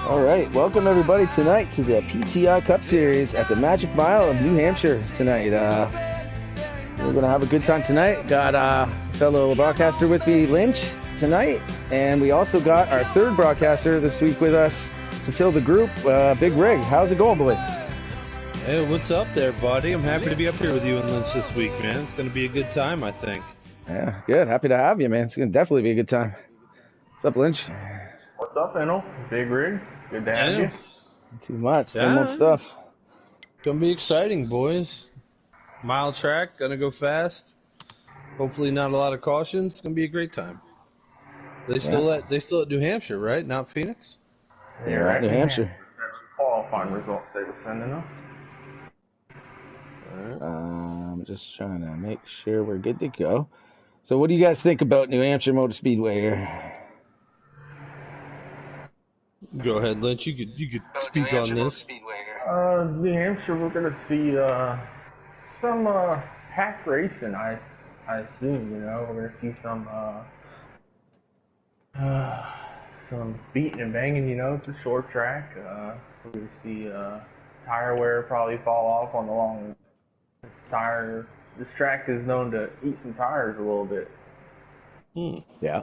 All right, welcome everybody tonight to the PTI Cup Series at the Magic Mile of New Hampshire tonight. We're going to have a good time tonight. Got a fellow broadcaster with me, Lynch, tonight, and we also got our third broadcaster this week with us to fill the group, Big Rig. How's it going, boys? Hey, what's up there, buddy? I'm happy to be up here with you and Lynch this week, man. It's going to be a good time, I think. Yeah, good. Happy to have you, man. It's going to definitely be a good time. What's up, Lynch? What's up, Enel? Big Rig. Good to have you. Too much. Yeah. So much stuff. Gonna be exciting, boys. Mile track, gonna go fast. Hopefully not a lot of cautions. It's gonna be a great time. They still at New Hampshire, right? Not Phoenix? They're at New Hampshire. Qualifying results they're sending us. I'm just trying to make sure we're good to go. So what do you guys think about New Hampshire Motor Speedway here? Go ahead, Lynch. You could speak on this. New Hampshire, we're gonna see some hack racing. I assume, we're gonna see some beating and banging. It's a short track. We're gonna see tire wear probably fall off on the long tire. This track is known to eat some tires a little bit. Yeah.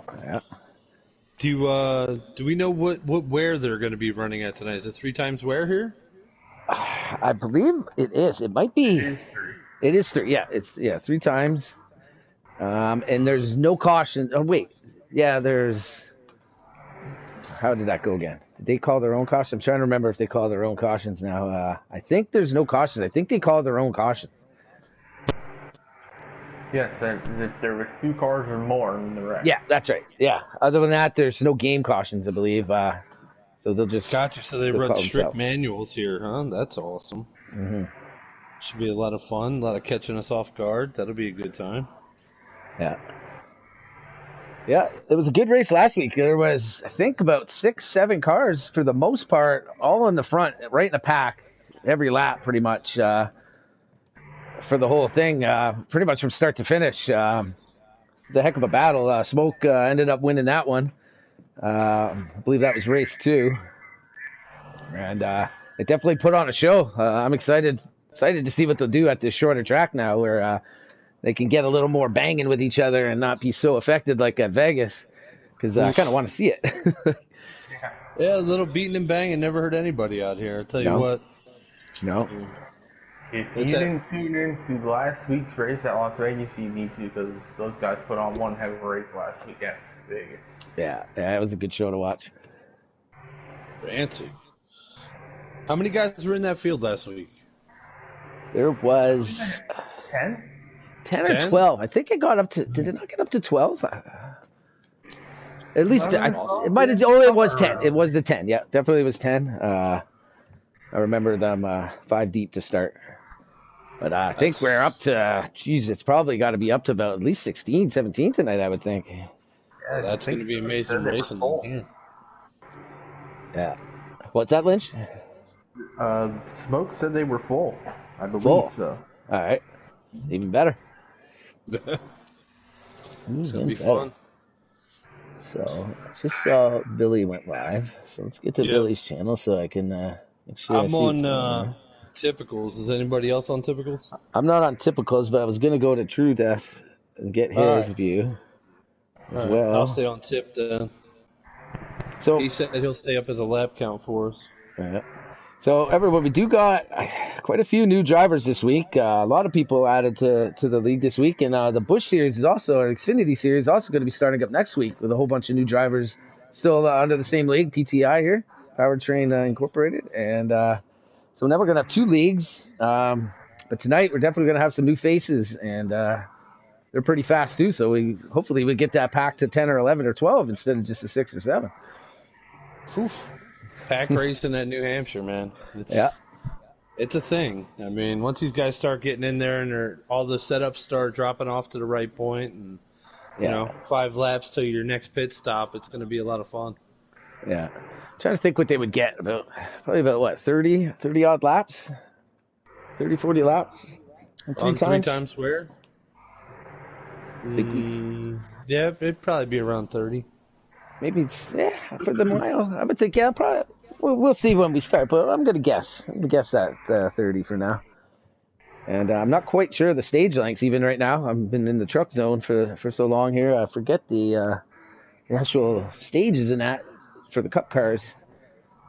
Do we know what wear they're going to be running at tonight? Is it 3 times wear here? I believe it is. It might be. It is 3. Yeah, it's 3 times. And there's no caution. Oh wait, yeah. How did that go again? Did they call their own caution? I'm trying to remember if they call their own cautions now. I think there's no cautions. I think they call their own cautions. Yes, there were 2 cars or more in the wreck. Yeah, that's right. Yeah. Other than that, there's no game cautions, I believe. So they'll just. Gotcha. So they run strict manuals here, huh? That's awesome. Mm-hmm. Should be a lot of fun. A lot of catching us off guard. That'll be a good time. Yeah. Yeah, it was a good race last week. There was, I think, about 6, 7 cars for the most part, all in the front, right in the pack, every lap, pretty much. For the whole thing, pretty much from start to finish. It was a heck of a battle. Smoke ended up winning that one. I believe that was race 2. And it definitely put on a show. I'm excited to see what they'll do at this shorter track now where they can get a little more banging with each other and not be so affected like at Vegas. Because I kind of want to see it. Yeah, a little beating and banging never hurt anybody out here. I'll tell you what. No. If you didn't tune into last week's race at Las Vegas, you need to, because those guys put on one heck of a race last week at Vegas. Yeah, it was a good show to watch. Fancy. How many guys were in that field last week? There was 10? 10 or 12. I think it got up to. Did it not get up to 12? At least it might have. Oh, it was 10. It was the 10. Yeah, definitely was 10. I remember them 5 deep to start. But I think we're up to, it's probably got to be up to about at least 16, 17 tonight, I would think. Yeah, that's going to be amazing racing. Yeah. What's that, Lynch? Smoke said they were full. I believe so. All right. Even better. It's going to be fun. So, just saw Billy went live. So let's get to Billy's channel so I can make sure I'm on Typicals. Is anybody else on Typicals? I'm not on Typicals, but I was going to go to True Death and get his view as well. I'll stay on Tip then. So he said he'll stay up as a lap count for us. Yeah. So everyone, we do got quite a few new drivers this week. A lot of people added to the league this week, and the Busch Series is also, or Xfinity Series, is also going to be starting up next week with a whole bunch of new drivers still under the same league, PTI here, Powertrain Incorporated, and so now we're going to have 2 leagues. But tonight we're definitely going to have some new faces, and they're pretty fast too. So hopefully we get that pack to 10 or 11 or 12 instead of just a 6 or 7. Oof. Pack racing at New Hampshire, man. It's a thing. I mean, once these guys start getting in there and all the setups start dropping off to the right point, and you know, 5 laps to your next pit stop, it's going to be a lot of fun. Yeah. I'm trying to think what they would get. Probably about what, 30 odd laps? 30, 40 laps? On 3 times where? Yeah, it'd probably be around 30. Maybe it's, for the mile. I would think, probably we'll see when we start, but I'm gonna guess. That 30 for now. And I'm not quite sure the stage lengths even right now. I've been in the truck zone for so long here. I forget the actual stages in that for the Cup cars.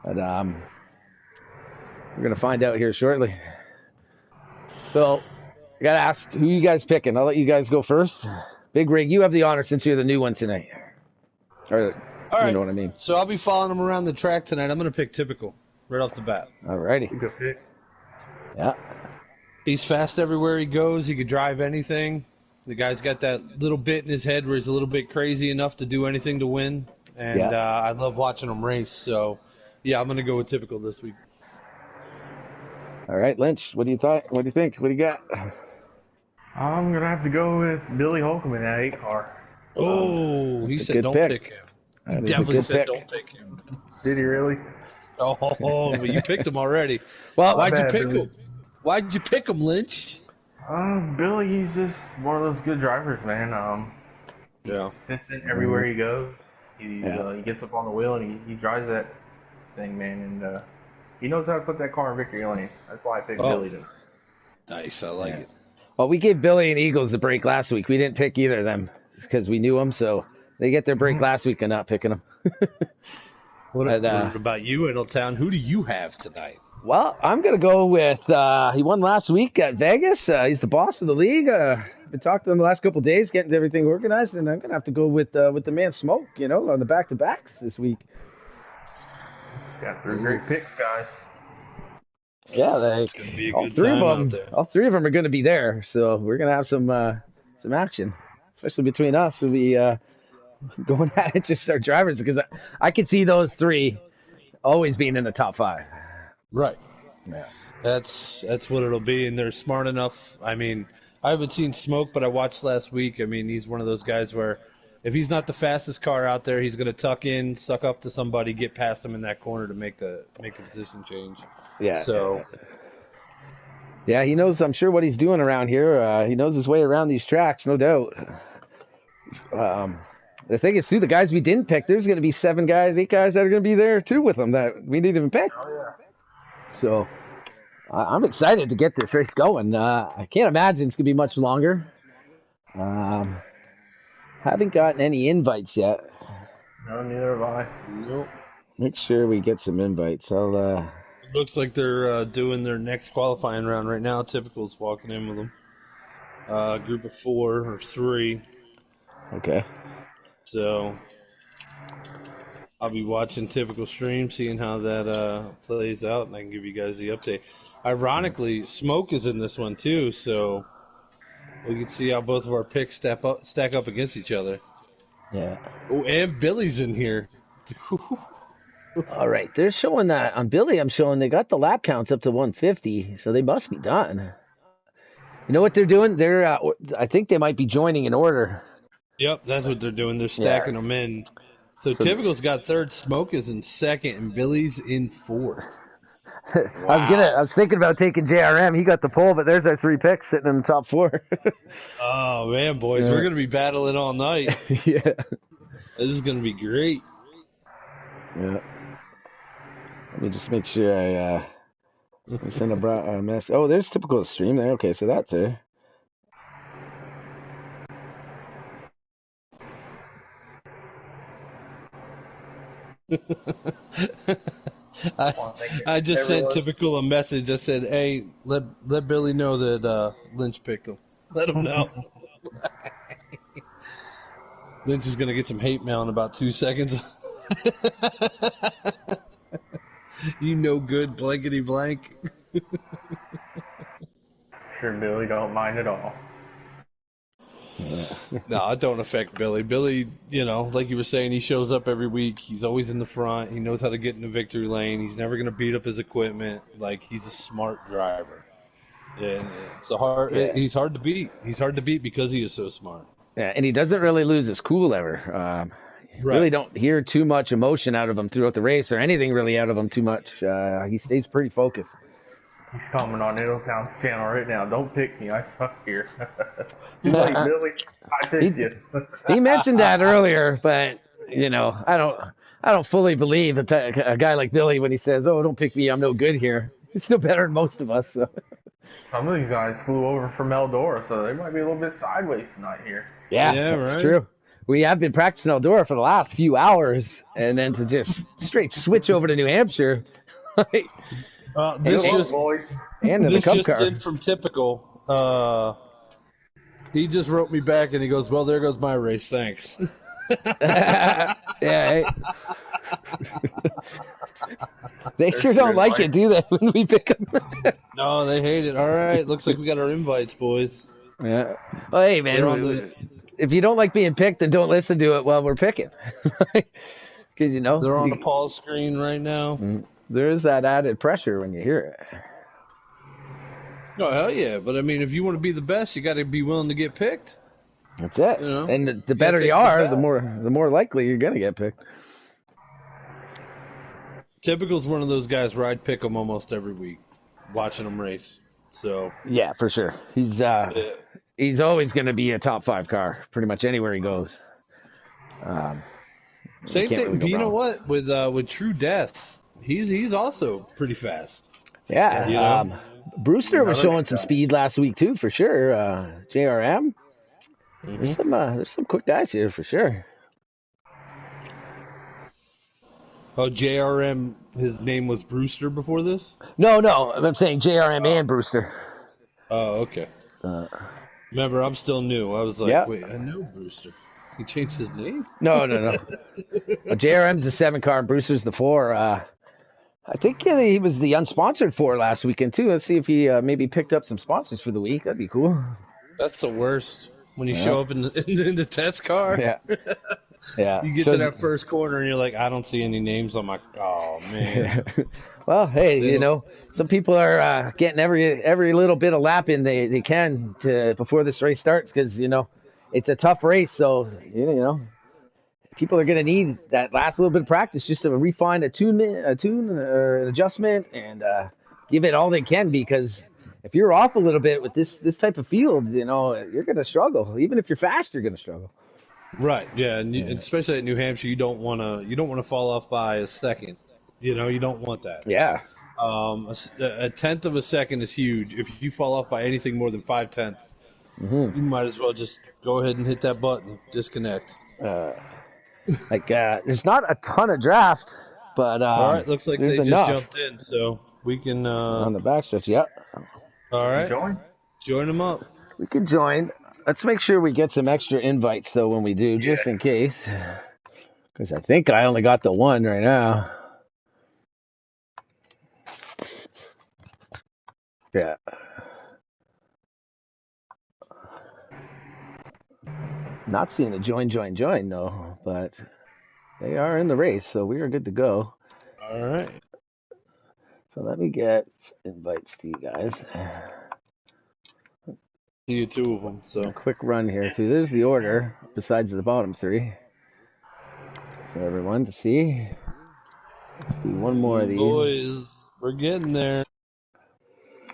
But we're gonna find out here shortly. So I gotta ask, who you guys picking? I'll let you guys go first. Big Rig, you have the honor since you're the new one tonight. Or All right. you know what I mean. So I'll be following him around the track tonight. I'm gonna pick Typical right off the bat. Alrighty. Good pick. Yeah. He's fast everywhere he goes. He could drive anything. The guy's got that little bit in his head where he's a little bit crazy enough to do anything to win. And I love watching him race. So, yeah, I'm going to go with Typical this week. All right, Lynch, what do you think? What do you got? I'm going to have to go with Billy Holcomb in that 8 car. Oh, he said don't pick him. He definitely said don't pick him. Did he really? Oh, but you picked him already. Well, why'd you pick him? Why'd you pick him, Lynch? Billy, he's just one of those good drivers, man. Yeah. Consistent everywhere he goes. He gets up on the wheel and he drives that thing, man. And he knows how to put that car in victory lane. That's why I picked Billy to. Nice, I like it. Well, we gave Billy and Eagles the break last week. We didn't pick either of them because we knew them, so they get their break last week and not picking them. What about you, Middletown? Who do you have tonight? Well, I'm going to go with, he won last week at Vegas. He's the boss of the league. Been talking to him the last couple of days, getting everything organized, and I'm going to have to go with the man Smoke, on the back-to-backs this week. Got 3 great picks, guys. Yeah, it's going to be a good time out there. All 3 of them are going to be there, so we're going to have some action, especially between us. We'll be going at it, just our drivers, because I could see those 3 always being in the top 5. Right. Yeah. That's what it'll be, and they're smart enough. I mean, I haven't seen Smoke, but I watched last week. I mean, he's one of those guys where if he's not the fastest car out there, he's going to tuck in, suck up to somebody, get past him in that corner to make the position change. Yeah. So. Yeah, he knows, I'm sure, what he's doing around here. He knows his way around these tracks, no doubt. The thing is, too, the guys we didn't pick, there's going to be 7 guys, 8 guys that are going to be there, too, with them that we didn't even pick. Oh, yeah. So I'm excited to get this race going. I can't imagine it's going to be much longer. Haven't gotten any invites yet. No, neither have I. Nope. Make sure we get some invites. It looks like they're doing their next qualifying round right now. Typical's walking in with them. Group of 4 or 3. Okay. So I'll be watching Typical stream, seeing how that plays out, and I can give you guys the update. Ironically, Smoke is in this one too, so we can see how both of our picks stack up against each other. Yeah. Oh, and Billy's in here. All right, they're showing that on Billy. I'm showing they got the lap counts up to 150, so they must be done. You know what they're doing? I think they might be joining in order. Yep, that's what they're doing. They're stacking them in. So Typical's got 3rd, Smoke is in 2nd, and Billy's in 4th. Wow. I was thinking about taking JRM. He got the pole, but there's our 3 picks sitting in the top 4. Oh man, boys, we're gonna be battling all night. Yeah, this is gonna be great. Yeah. Let me just make sure I send a mess. Oh, there's Typical stream there. Okay, so that's it. I just sent Typical a message. I said, "Hey, let Billy know that Lynch picked him. Let him know." Lynch is gonna get some hate mail in about 2 seconds. You no good blankety blank. Sure, Billy, don't mind at all. No, it don't affect Billy. Billy, like you were saying, he shows up every week. He's always in the front. He knows how to get in the victory lane. He's never going to beat up his equipment. Like, he's a smart driver. And he's hard to beat. He's hard to beat because he is so smart. Yeah, and he doesn't really lose his cool ever. Right. Really don't hear too much emotion out of him throughout the race or anything really out of him too much. He stays pretty focused. He's coming on Middletown's channel right now. Don't pick me. I suck here. He's like, Billy, I picked you. He mentioned that earlier, but I I don't fully believe a guy like Billy when he says, "Oh, don't pick me, I'm no good here." He's still better than most of us. So. Some of these guys flew over from Eldora, so they might be a little bit sideways tonight here. Yeah, Yeah, that's right. true. We have been practicing Eldora for the last few hours, and then to just straight switch over to New Hampshire. This Good luck, just boys. And in the this Cup just car. in from Typical. He just wrote me back and he goes, "Well, there goes my race. Thanks." Yeah, hey. They sure don't like it, do they, when we pick them? No, they hate it. All right, looks like we got our invites, boys. Yeah. Well, hey, We're on man, if you don't like being picked, then don't listen to it while we're picking. Because, They're on the Paul's screen right now. there is that added pressure when you hear it. Oh hell yeah! But I mean, if you want to be the best, you got to be willing to get picked. That's it. You know, And the gotta better you take are, the the more likely you're going to get picked. Typical's one of those guys where I'd pick him almost every week, watching him race. So Yeah, for sure. He's always going to be a top 5 car, pretty much anywhere he goes. Same can't thing. really go You know wrong. what? With True Death, he's also pretty fast. Yeah. You know? Brewster was Another showing good some guy. speed last week too, for sure. JRM. There's some quick guys here for sure. Oh, JRM. His name was Brewster before this. No, I'm saying JRM and Brewster. Oh, okay. Remember, I'm still new. I was like, Yeah. wait, I know Brewster. He changed his name? No. JRM's the 7 car and Brewster's the 4. I think he was the unsponsored 4 last weekend too. Let's see if he maybe picked up some sponsors for the week. That'd be cool. That's the worst. When you show up in the test car, Yeah. you get to that first corner and you're like, I don't see any names on my. Oh man. Well, hey, some people are getting every little bit of lap in they can before this race starts because it's a tough race. So people are going to need that last little bit of practice just to refine a tune or an adjustment and give it all they can because if you're off a little bit with this type of field, you're going to struggle. Even if you're fast, you're going to struggle. Right. Yeah, and especially at New Hampshire, you don't want to fall off by a second. You don't want that. Yeah. A tenth of a second is huge. If you fall off by anything more than 5/10, you might as well just go ahead and hit that button, disconnect. There's not a ton of draft, but all right, looks like they just jumped in, so we can on the backstretch. Yep. All right, join them up. We can join. Let's make sure we get some extra invites though when we do, just in case. Because I think I only got the one right now. Yeah. Not seeing a join though, but they are in the race, so we are good to go. All right. So let me get invites to you guys. You 2 of them. So a quick run here through. There's the order besides the bottom 3 for everyone to see. Let's do one more of these. Boys, we're getting there.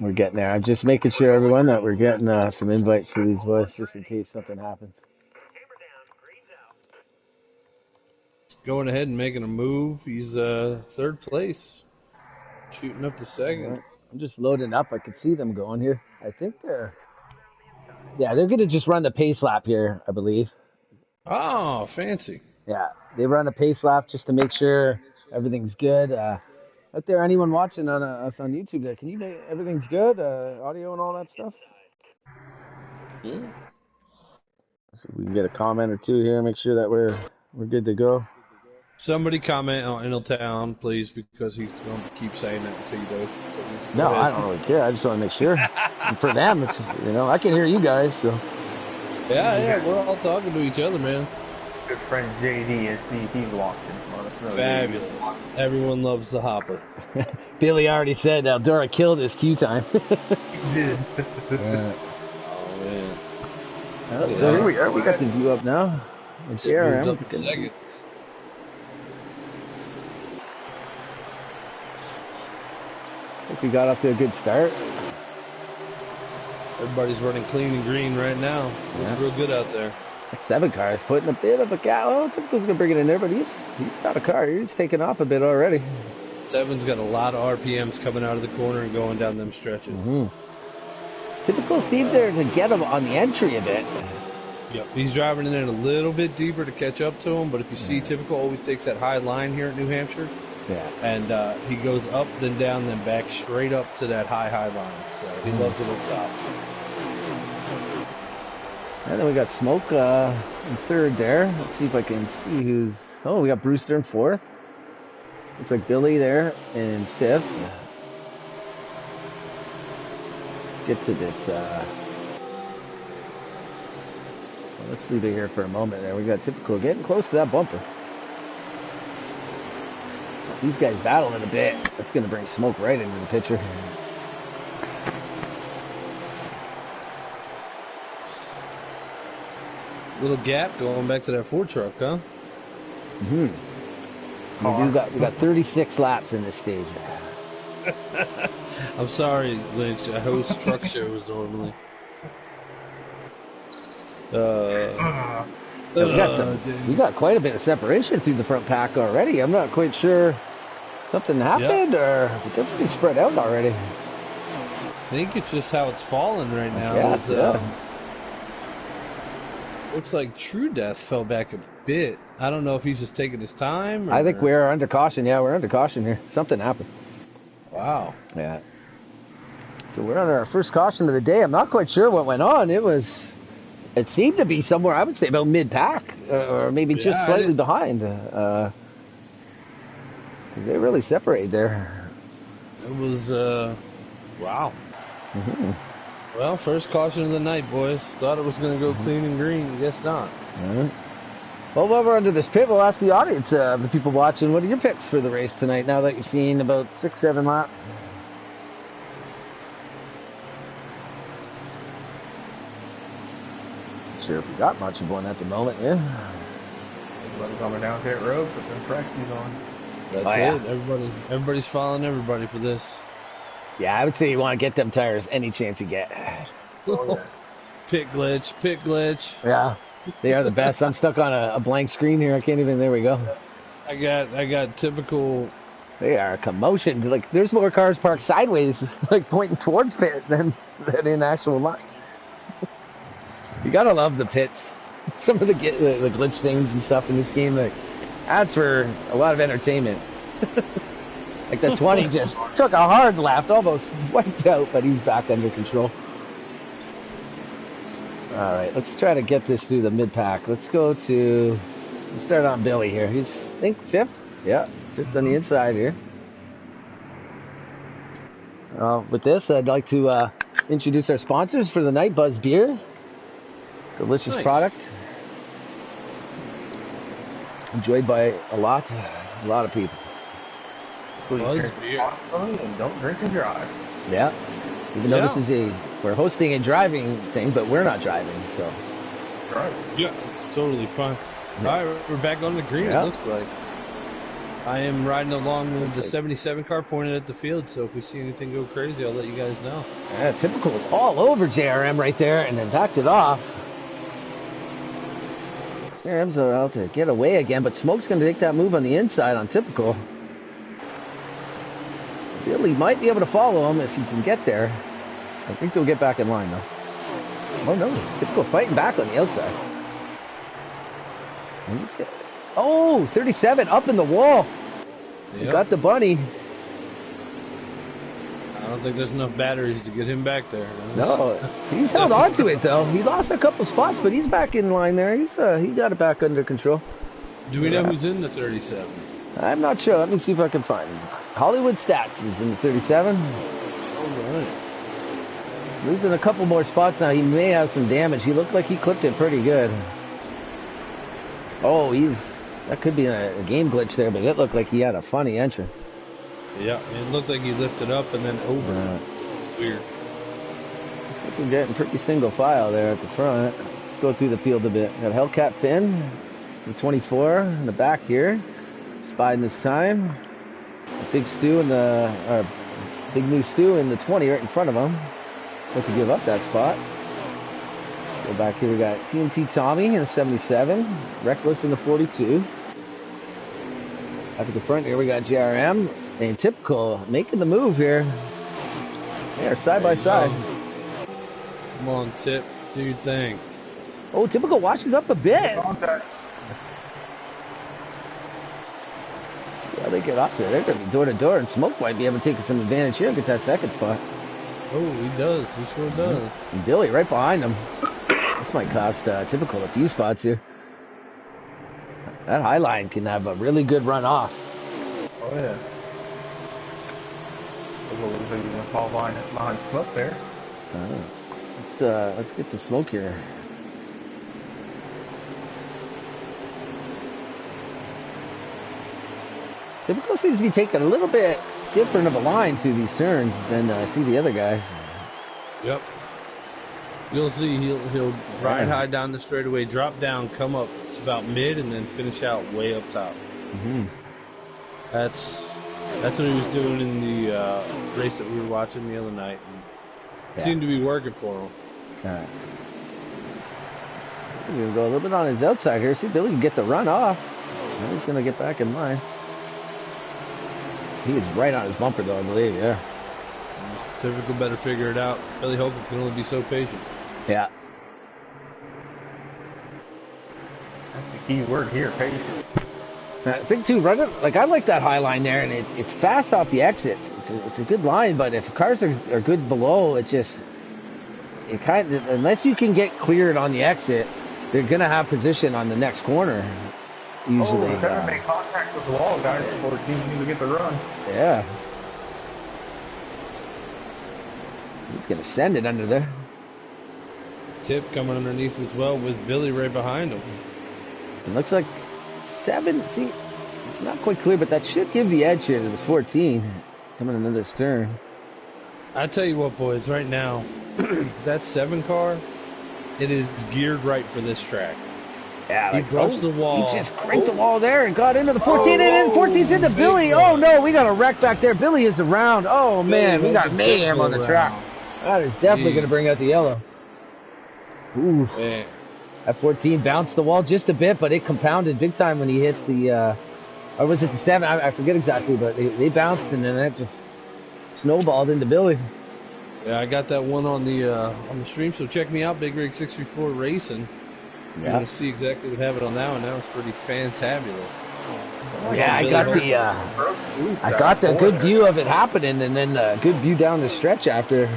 We're getting there. I'm just making sure, everyone, that we're getting some invites to these boys just in case something happens. Going ahead and making a move. He's 3rd place. Shooting up to 2nd. Right. I'm just loading up. I can see them going here. I think they're going to just run the pace lap here, I believe. Oh, fancy. Yeah, they run a pace lap just to make sure everything's good. Out there, anyone watching us on YouTube there, can you make everything's good? Audio and all that stuff? Yeah. So we can get a comment or 2 here, make sure that we're good to go. Somebody comment on Inaltown, please, because he's going to keep saying that until you do. So no, I don't really care. I just want to make sure. And for them, it's just, I can hear you guys, so. Yeah, we're all talking to each other, man. Good friend JD is he's watching. Fabulous. Everyone loves the hopper. Billy already said Eldora killed his queue time. He did. Oh man. So here we are. We got the view up now. It's here. Moved up to 2nd. I think we got off to a good start. Everybody's running clean and green right now. Looks real good out there. 7 cars putting a bit of a gap. Well, Typical's gonna bring it in there, but he's got a car. He's taking off a bit already. 7's got a lot of RPMs coming out of the corner and going down them stretches. Typical seemed there to get him on the entry a bit. Yep, he's driving in a little bit deeper to catch up to him, but if you see Typical always takes that high line here at New Hampshire. Yeah. And he goes up, then down, then back straight up to that high line. So he loves it up top. And then we got Smoke in third there. Let's see if I can see who's... Oh, we got Brewster in fourth. Looks like Billy there in fifth. Let's get to this... let's leave it here for a moment there. We got Typical getting close to that bumper. These guys battling a bit. That's going to bring Smoke right into the picture. Little gap going back to that Ford truck, huh? We got 36 laps in this stage. I'm sorry, Lynch. I host truck shows normally. We got quite a bit of separation through the front pack already. I'm not quite sure something happened or they're pretty spread out already. I think it's just how it's falling right now. Yeah. Looks like True Death fell back a bit. I don't know if he's just taking his time. I think we're under caution. Yeah, we're under caution here. Something happened. Wow. Yeah. So we're on our first caution of the day. I'm not quite sure what went on. It seemed to be somewhere, I would say, about mid-pack, or maybe just slightly behind. They really separated there. It was, wow. Well, first caution of the night, boys. Thought it was going to go clean and green. Guess not. Well, while we're under this pit, we'll ask the audience, the people watching, what are your picks for the race tonight, now that you've seen about 6-7 laps? Sure if we got much of one at the moment, yeah. Everybody coming down pit road, put them freshies on. That's it. Everybody's following everybody for this. Yeah, I would say you want to get them tires any chance you get. Pit glitch. Yeah, they are the best. I'm stuck on a blank screen here. I can't even, there we go. I got Typical. They are a commotion. Like, there's more cars parked sideways, like pointing towards pit than in actual line. You gotta love the pits. Some of the glitch things and stuff in this game, like, adds for a lot of entertainment. Like the 20 just took a hard left, almost wiped out, but he's back under control. All right, let's try to get this through the mid-pack. Let's start on Billy here. He's, I think, fifth. Yeah, fifth on the inside here. With this, I'd like to introduce our sponsors for the night, Buzz Beer. Delicious product. Enjoyed by a lot of people. Buzz Beer. And don't drink and drive. Yeah. Even though this is we're hosting a driving thing, but we're not driving, so. Right. Yeah, it's totally fine. Yeah. All right, we're back on the green, it looks like. I am riding along with the 77 car pointed at the field, so if we see anything go crazy, I'll let you guys know. Yeah, Typical was all over JRM right there and then backed it off. JRM's about to get away again, but Smoke's going to take that move on the inside on Typical. Billy might be able to follow him if he can get there. I think they'll get back in line, though. Oh, no. Typical fighting back on the outside. Oh, 37 up in the wall. Yep. He got the bunny. I don't think there's enough batteries to get him back there. No, he's held on to it, though. He lost a couple spots, but he's back in line there. He got it back under control. Do we know who's in the 37? I'm not sure. Let me see if I can find him. Hollywood Stats is in the 37. All right. He's losing a couple more spots now. He may have some damage. He looked like he clipped it pretty good. Oh, that could be a game glitch there, but it looked like he had a funny entrance. Yeah, it looked like he lifted up and then over. Weird. Looks like we're getting pretty single file there at the front. Let's go through the field a bit. Got Hellcat Finn, the 24 in the back here. Spiding this time. Big new Stu in the 20 right in front of him. About to give up that spot. Go back here. We got TNT Tommy in the 77. Reckless in the 42. Up at the front here, we got JRM and Typical making the move here. They are side by side. Come on, Tip. Do your thing. Oh, Typical washes up a bit. See how they get up there. They're going to be door to door, and Smoke might be able to take some advantage here and get that second spot. Oh, he does. He sure does. And Billy right behind him. This might cost Typical a few spots here. That high line can have a really good run off. Oh, yeah. Looks like he's going to fall behind Smoke there. Let's get the Smoke here. Typical seems to be taking a little bit different of a line through these turns than I see the other guys. Yep. You'll see he'll ride high down the straightaway, drop down, come up to about mid, and then finish out way up top. Mm-hmm. That's what he was doing in the race that we were watching the other night. And it seemed to be working for him. All right. We're going to go a little bit on his outside here. See if Billy can get the run off. Now he's going to get back in line. He is right on his bumper, though, I believe, yeah. Typical better figure it out. Billy Hogan can only be so patient. Yeah. That's the key word here, patient. I think, too, running, like, I like that high line there, and it's fast off the exits. It's a good line, but if cars are good below, it kind of, unless you can get cleared on the exit, they're going to have position on the next corner, usually. Oh, you gotta make contact with the wall, guys, before the team can get the run. Yeah. He's going to send it under there. Tip coming underneath as well with Billy right behind him. It looks like 7. See, it's not quite clear, but that should give the edge here to this 14 coming into this turn. I tell you what, boys, right now, that 7 car, it is geared right for this track. Yeah, he brushed the wall. He just cranked the wall there and got into the 14, and then 14's into Billy. Bro. Oh, no, we got a wreck back there. Billy is around. Oh, man, we got mayhem on the track. That is definitely going to bring out the yellow. Ooh. Man. That 14 bounced the wall just a bit, but it compounded big time when he hit the, or was it the 7? I forget exactly, but they bounced, and then that just snowballed into Billy. Yeah, I got that one on the stream, so check me out, Big Rig 634 Racing. You're going to see exactly what happened on that one. That was pretty fantabulous. Yeah, I got the good view of it happening, and then a good view down the stretch after.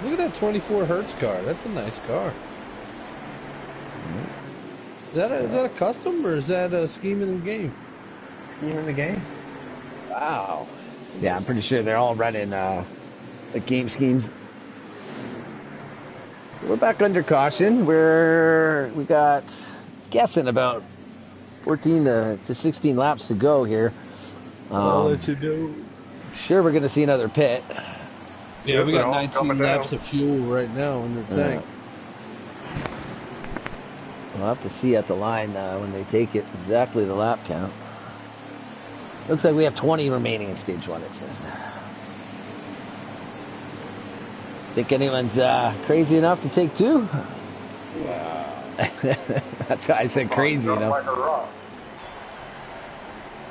Look at that 24 Hertz car. That's a nice car. Is that a custom, or is that a scheme in the game? Scheme in the game? Wow. Yeah, I'm pretty sure they're all running the game schemes. We're back under caution. We got guessing about 14 to 16 laps to go here. I'll let you know. Sure, we're going to see another pit. Yeah, we got 19 laps of fuel right now in the tank. We'll have to see at the line when they take it exactly the lap count. Looks like we have 20 remaining in stage 1, it says. Think anyone's crazy enough to take 2? Wow. That's why I said crazy, you know.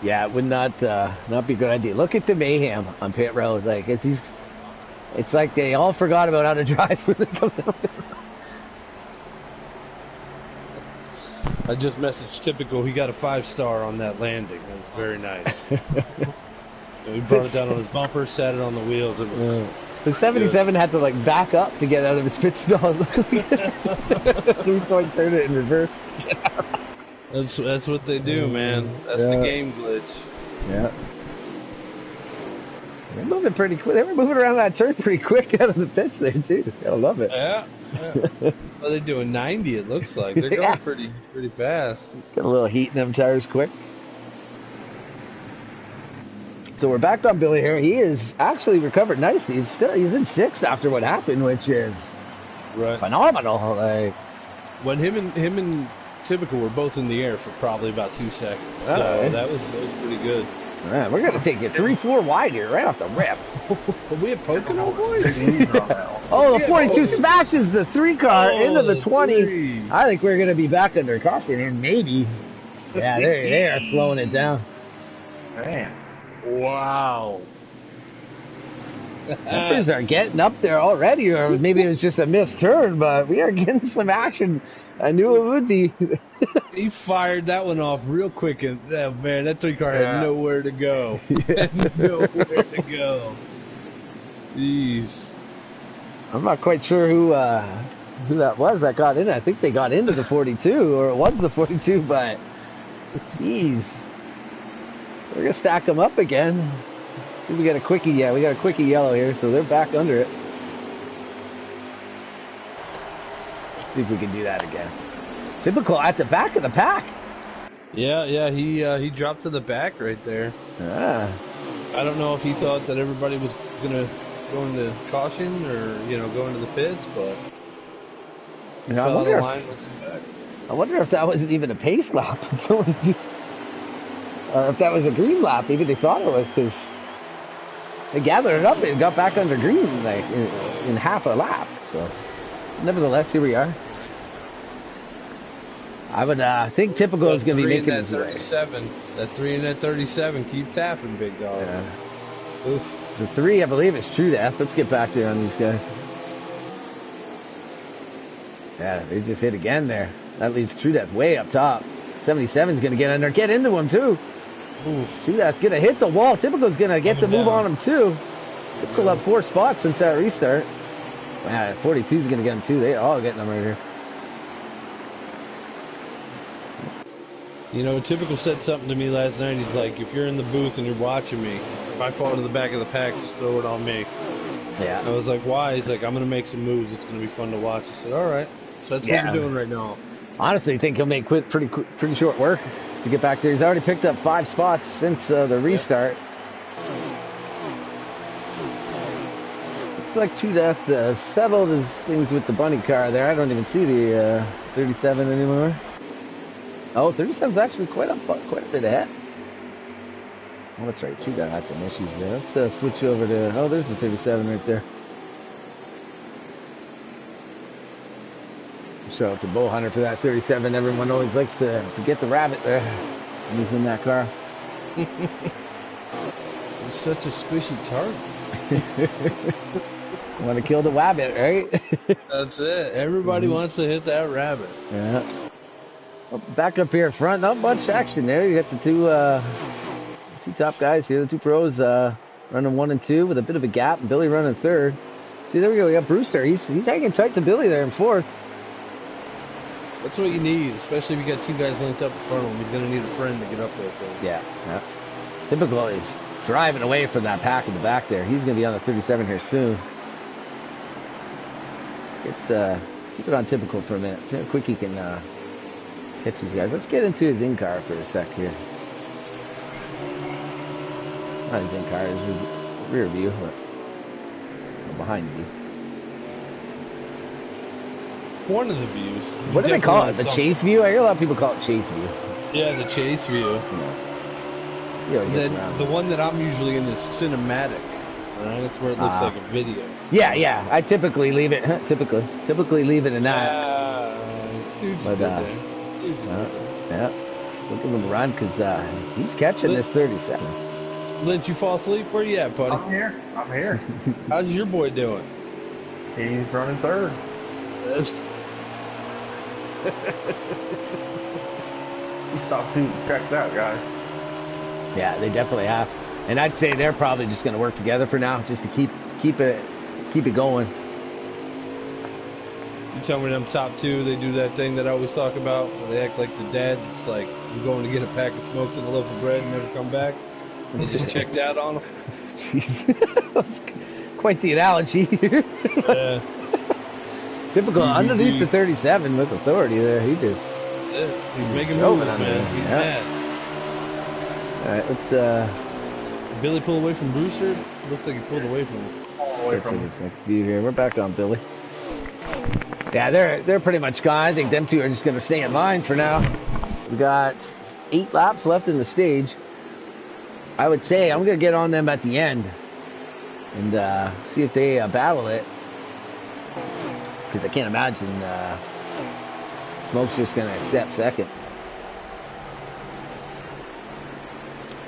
Yeah, it would not be a good idea. Look at the mayhem on pit road. Like it's like they all forgot about how to drive when they come down. I just messaged Typical. He got a 5-star on that landing. That was very nice. He brought it down on his bumper, sat it on the wheels. It was the 77 had to like back up to get out of its pit stall. He's going to turn it in reverse. That's what they do, man. That's the game glitch. Yeah. They're moving pretty quick. They were moving around that turn pretty quick out of the pits there too. Gotta love it. Yeah. Well, they're doing 90. It looks like they're going pretty fast. Got a little heat in them tires quick. So we're back on Billy here. He is actually recovered nicely. He's in 6th after what happened, which is phenomenal. Like when him and Typical were both in the air for probably about 2 seconds. So that was pretty good. Man, we're gonna take it 3-4 wide here, right off the rip. Are we at Pocono, boys? Oh, the 42 smashes the 3 car into the 20. 3. I think we're gonna be back under caution here, maybe. Yeah, they are slowing it down. Man. Wow. Numbers are getting up there already, or maybe it was just a missed turn, but we are getting some action. I knew it would be. He fired that one off real quick, and man, that 3 car had nowhere to go. Had nowhere to go. Jeez. I'm not quite sure who that was that got in. I think they got into the 42, or it was the 42, but jeez. So we're gonna stack them up again. See, we got a quickie. Yeah, we got a quickie yellow here, so they're back under it. See if we can do that again. Typical at the back of the pack. Yeah, he dropped to the back right there. Ah. I don't know if he thought that everybody was gonna go into caution or go into the pits, but he fell out of line with the back. I wonder if that wasn't even a pace lap, or if that was a green lap. Maybe they thought it was because they gathered it up and got back under green like in half a lap. So, nevertheless, here we are. I would think Typical is going to be making his way. 37. That 3 and that 37. Keep tapping, big dog. Yeah. Oof. The 3, I believe, is True Death. Let's get back there on these guys. Yeah, they just hit again there. That leaves True Death way up top. 77 is going to get in there. Get into him, too. Oof. True Death's going to hit the wall. Typical's going to get the move on him, too. Typical up 4 spots since that restart. Yeah, 42 is going to get him, too. They all getting them right here. Typical said something to me last night. He's like, if you're in the booth and you're watching me, if I fall to the back of the pack, just throw it on me. Yeah. I was like, why? He's like, I'm going to make some moves. It's going to be fun to watch. I said, all right. So that's what we're doing right now. Honestly, I think he'll make pretty short work to get back there. He's already picked up 5 spots since the restart. Looks like True Death settled his things with the bunny car there. I don't even see the 37 anymore. Oh, 37's actually quite a bit ahead. Oh, that's right. True Death had some issues there. Let's switch over to... Oh, there's the 37 right there. Shout out to Bow Hunter for that 37. Everyone always likes to get the rabbit there. Using that car. He's such a squishy target. Want to kill the rabbit, right? That's it. Everybody wants to hit that rabbit. Yeah. Well, back up here front, not much action there. You got the two top guys here, the 2 pros running 1 and 2 with a bit of a gap, and Billy running 3rd. See, there we go. We got Brewster. He's hanging tight to Billy there in 4th. That's what you need, especially if you got 2 guys linked up in front of him. He's going to need a friend to get up there to him. Yeah. Typical is driving away from that pack in the back there. He's going to be on the 37 here soon. Let's keep it on Typical for a minute. See how quick he can catch these guys. Let's get into his in-car for a sec here. Not his in-car, his rear view, but behind view. One of the views. What do they call it? The chase view? I hear a lot of people call it chase view. Yeah, the chase view. Yeah. See how it gets around. The one that I'm usually in is cinematic. Right? That's where it looks like a video. Yeah. I typically leave it. Typically leave it in that. Dude's But, dead there. Yeah. Look at him run because he's catching this 37. Lynch, you fall asleep? Where you at, buddy? I'm here. How's your boy doing? He's running 3rd. Stop shooting. Check that, guys. Yeah, they definitely have. And I'd say they're probably just going to work together for now, just to keep it going. You tell me them top 2, they do that thing that I always talk about, where they act like the dad that's like, I'm going to get a pack of smokes and a loaf of bread and never come back. They just checked out on them. Quite the analogy. Yeah. Typical underneath the 37 with authority there. He just... That's it. He's making moves, man. He's mad. All right, let's... Billy pull away from Brewster? Looks like he pulled away from him. Away from this next view here. We're back on Billy. Yeah, they're pretty much gone. I think them 2 are just going to stay in line for now. We got 8 laps left in the stage. I would say I'm going to get on them at the end and see if they battle it. Because I can't imagine Smoke's just going to accept second.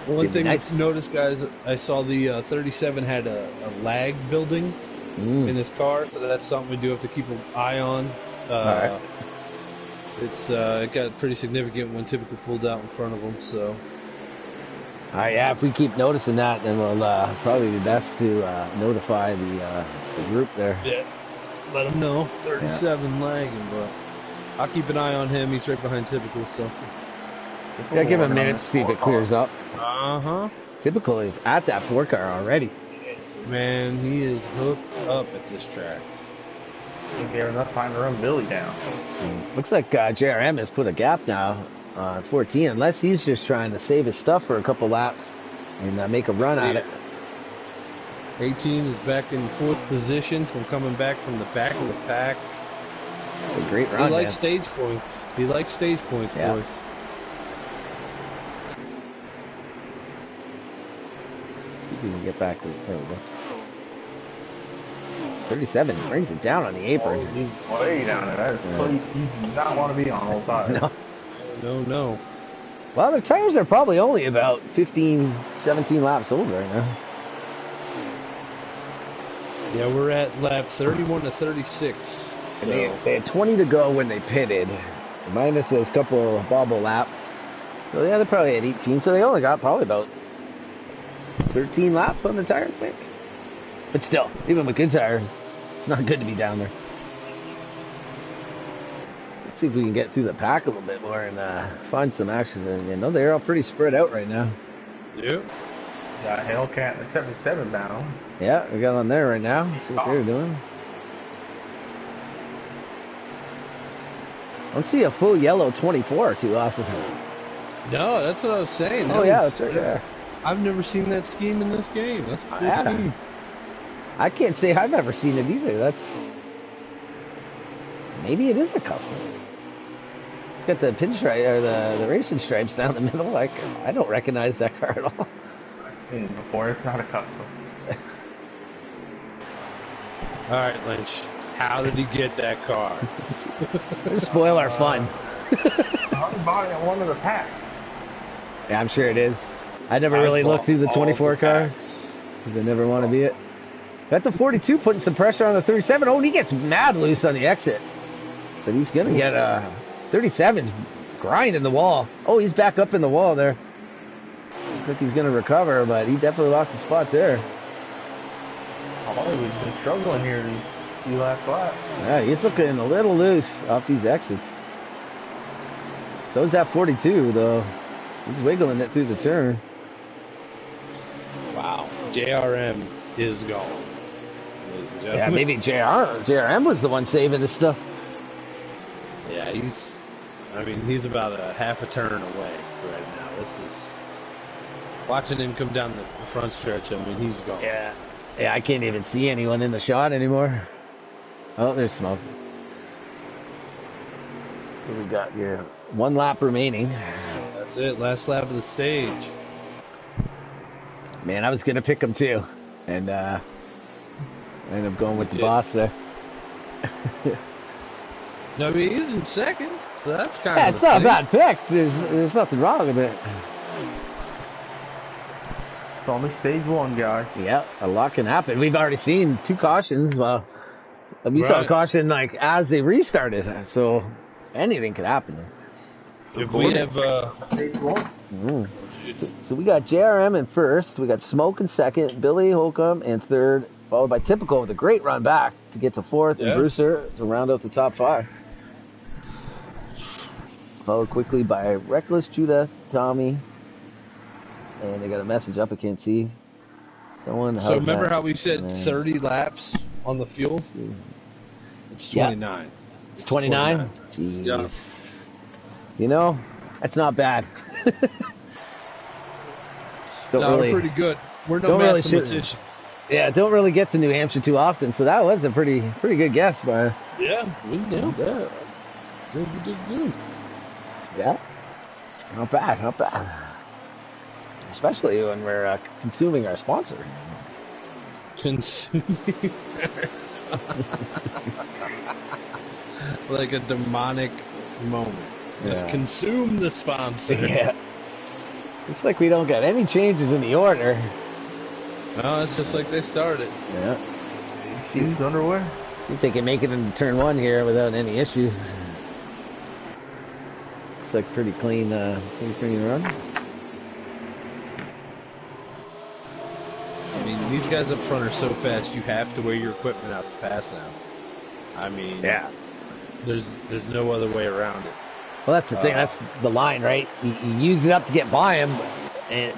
One thing to notice, guys, I saw the 37 had a lag building in his car, so that's something we do have to keep an eye on. Right. It got pretty significant when Typical pulled out in front of him, so... Alright, yeah, if we keep noticing that, then we'll probably be best to notify the group there. Yeah, let him know. 37 lagging, but I'll keep an eye on him. He's right behind Typical, so... Yeah, give him a minute to see if it clears up. Uh-huh. Typical is at that 4-car already. Man, he is hooked up at this track. He gave enough time to run Billy down. Looks like JRM has put a gap now on 14, unless he's just trying to save his stuff for a couple laps and make a run at it. 18 is back in 4th position from coming back from the back of the pack. A great run. He likes stage points. He likes stage points, yeah. Boys. We can get back to there we go. 37 brings it down on the apron. Oh, he's way down there. That is place you do not want to be on all time. No. Well, the tires are probably only about 15, 17 laps old right now. Yeah, we're at lap 31 to 36. So. They had 20 to go when they pitted, minus those couple of bobble laps. So yeah, they're probably at 18. So they only got probably about 13 laps on the tires, maybe. But still, even with good tires, it's not good to be down there. Let's see if we can get through the pack a little bit more and find some action. You know, they're all pretty spread out right now. Yep. Got Hellcat and the 77 down. Yeah, we got on there right now. See what they're doing. I don't see a full yellow 24 too often. No, that's what I was saying. That's right. Yeah. I've never seen that scheme in this game. That's a cool scheme. I can't say I've ever seen it either. Maybe it is a custom. It's got the pinstripe or the racing stripes down the middle. Like I don't recognize that car at all. I've seen it before. It's not a custom. All right, Lynch. How did he get that car? Spoil our fun. I bought it at one of the packs. Yeah, I'm sure it is. I never really looked through the 24 car because I never want to be it. Got the 42 putting some pressure on the 37. Oh, and he gets mad loose on the exit. But he's going to get 37's grinding the wall. Oh, he's back up in the wall there. Looks like he's going to recover, but he definitely lost his spot there. Oh, he's been struggling here these few last laps. Yeah, he's looking a little loose off these exits. So is that 42, though. He's wiggling it through the turn. Wow. JRM is gone. Yeah, maybe JRM was the one saving this stuff. Yeah, he's about a half a turn away right now. This is watching him come down the front stretch. I mean, he's gone. Yeah, I can't even see anyone in the shot anymore. Oh, there's smoke. What we got here? 1 lap remaining. That's it. Last lap of the stage. Man, I was gonna pick him too, and I ended up going with the boss there. I mean, he's in second, so that's kind yeah, of. It's not a bad pick. There's nothing wrong with it. It's only stage 1, guys. Yeah, a lot can happen. We've already seen 2 cautions. Well, we saw a caution like as they restarted, so anything could happen. If we have stage 1. So we got JRM in first, we got Smoke in second, Billy Holcomb in third, followed by Typical with a great run back to get to fourth, and Brewster to round out the top 5. Followed quickly by Reckless, Judah, Tommy, and they got a message up I can't see. Someone. So remember how we said 30 laps on the fuel? It's 29. Yeah. It's 29? Jeez. Yeah. You know, that's not bad. We're pretty good. We're no mathematicians. Don't really get to New Hampshire too often, so that was a pretty good guess by us. Yeah, we nailed that. I think we did good. Yeah, not bad. especially when we're consuming our sponsor. Consuming like a demonic moment. Just consume the sponsor. Yeah. It's like we don't got any changes in the order. No, it's just like they started. Yeah. Seems underway. See if they can make it into turn 1 here without any issues. Looks like pretty clean run. I mean, these guys up front are so fast, you have to wear your equipment out to pass them. I mean, yeah. There's no other way around it. Well, that's the thing. That's the line, right? You use it up to get by them,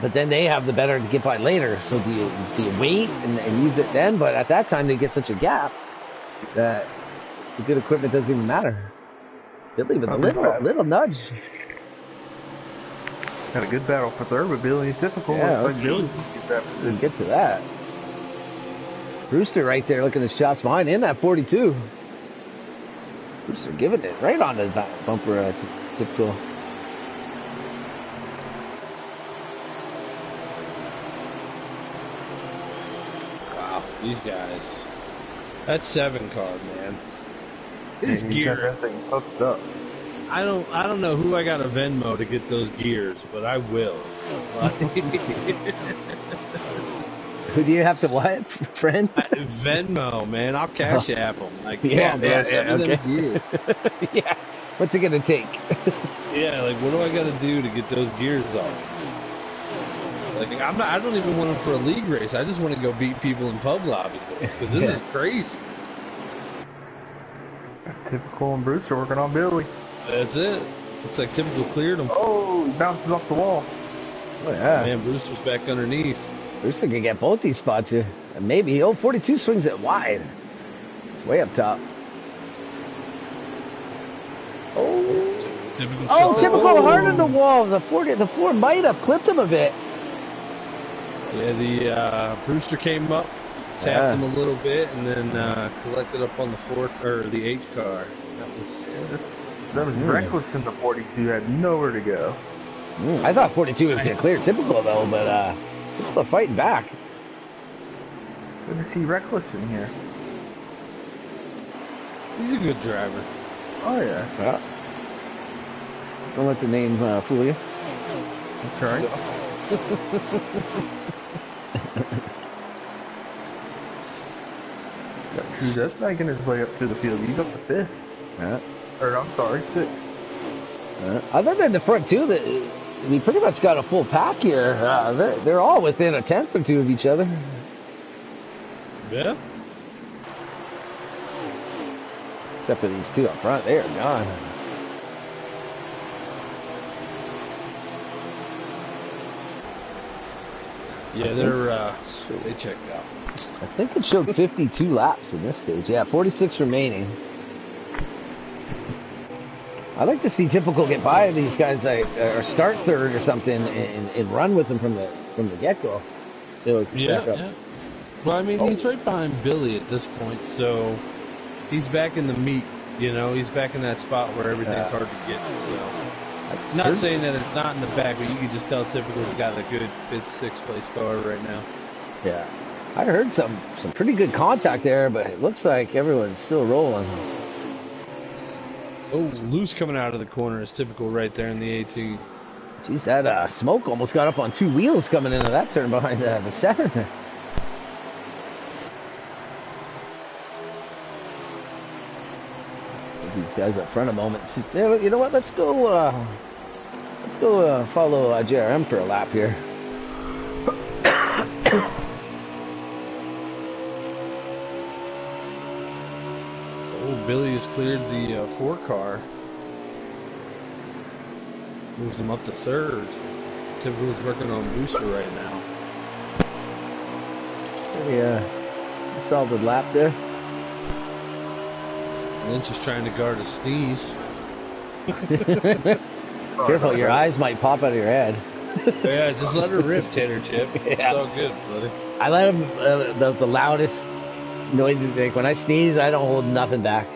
but then they have the better to get by later. So do you wait and use it then? But at that time, they get such a gap that the good equipment doesn't even matter. Billy with a little nudge. Had a good battle for third, but Billy is difficult. Yeah, like Billy we'll get to that. Brewster right there looking at his shots behind in that 42. Brewster giving it right on the back bumper. Typical. Wow, these guys. That 7 car, man. His He's gear. got that thing hooked up. I don't know who I got a Venmo to get those gears, but I will. Who do you have to what, friend? Venmo, man. I'll cash app them. Like, come on, bro. Yeah, Send me them gears. Yeah. What's it gonna take? Yeah, like, what do I got to do to get those gears off? Like, I don't even want them for a league race. I just want to go beat people in pub lobbies because this is crazy. Typical and Brewster working on Billy. That's it. Looks like Typical cleared him. Oh, he bounces off the wall. Oh yeah. Man, Brewster's back underneath. Brewster can get both these spots here. And maybe 42 swings it wide. It's way up top. Oh. Typical hard on the wall. The four might have clipped him a bit. Yeah, the Brewster came up, tapped him a little bit, and then collected up on the the H car. That was reckless in the 42. Had nowhere to go. I thought 42 was going to clear Typical though, but Typical fighting back. Good to see reckless in here. He's a good driver. Oh yeah. Don't let the name fool you. That's right. That's making his way up to the field. He's up to 5th. Yeah. Or I'm sorry, 6th. Other than the front two, we pretty much got a full pack here. They're all within a tenth or two of each other. Yeah. Except for these two up front, they are gone. Yeah, they checked out. I think it showed 52 laps in this stage. Yeah, 46 remaining. I'd like to see Typical get by these guys, or start third or something, and run with them from the get-go. So we can stack up. Yeah. Well, I mean, he's right behind Billy at this point, so he's back in the meat. You know, he's back in that spot where everything's hard to get. So, not saying that it's not in the back, but you can just tell Typical's got a good 5th, 6th place car right now. Yeah, I heard some pretty good contact there, but it looks like everyone's still rolling. Oh, loose coming out of the corner is Typical right there in the 18. Geez, that smoke almost got up on 2 wheels coming into that turn behind the 7. These guys up front a moment. You know what? Let's go follow JRM for a lap here. Oh, Billy has cleared the 4 car. Moves him up to 3rd. Typical's working on Booster right now. Yeah, solid lap there. Lynch is trying to guard a sneeze. Careful, your eyes might pop out of your head. Yeah, just let her rip, Tater Chip. It's all good, buddy. I let him the loudest noises. Like when I sneeze, I don't hold nothing back.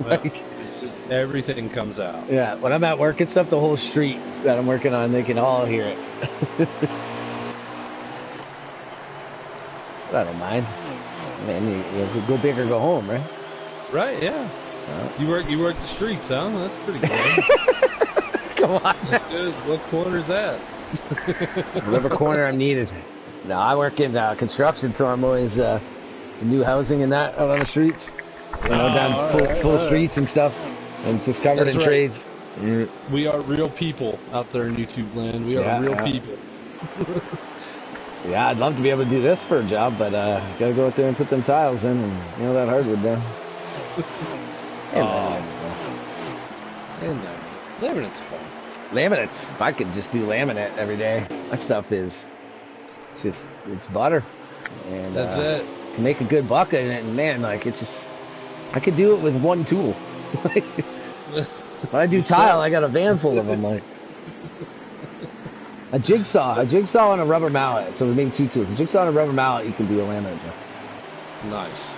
Well, it's just everything comes out. Yeah, when I'm at work and stuff, the whole street that I'm working on, they can all hear it. I don't mind. Man, you go big or go home, right? Right, yeah. You work the streets, huh? That's pretty good. Come on. That's good. What corner's that? Whatever corner I'm needed. No, I work in construction, so I'm always new housing and that out on the streets. You know, down full streets and stuff. And it's just covered That's in right. trades. We are real people out there in YouTube land. We are real people. Yeah, I'd love to be able to do this for a job, but gotta go out there and put them tiles in and nail that hardwood down. And laminate's fun. Laminates. If I could just do laminate every day, that stuff is it's butter. And that's it. Can make a good buck in it, and man, like it's just I could do it with one tool. When I do tile, I got a van full of them. Like a jigsaw and a rubber mallet. So we make two tools. A jigsaw and a rubber mallet, you can do a laminate. Nice.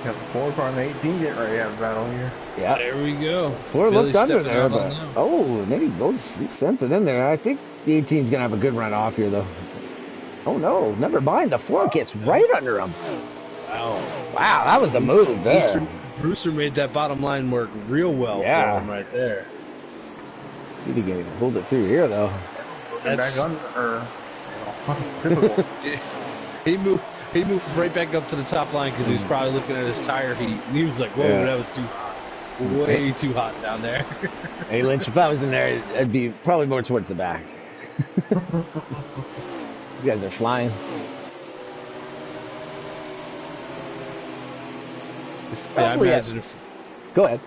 Got the 4 car and the 18 getting ready to have a battle here. Yeah. There we go. 4 looked under there, but maybe both sense it in there. I think the 18's gonna have a good run off here, though. Oh no, never mind. The 4 gets right under him. Wow, that was a move there. Brewster made that bottom line work real well for him right there. See if he can hold it through here, though. Back under, typical. He moved right back up to the top line because he was probably looking at his tire heat, and he was like, "Whoa, that was way too hot down there." Hey Lynch, if I was in there, I'd be probably more towards the back. These guys are flying. Yeah, I imagine Go ahead.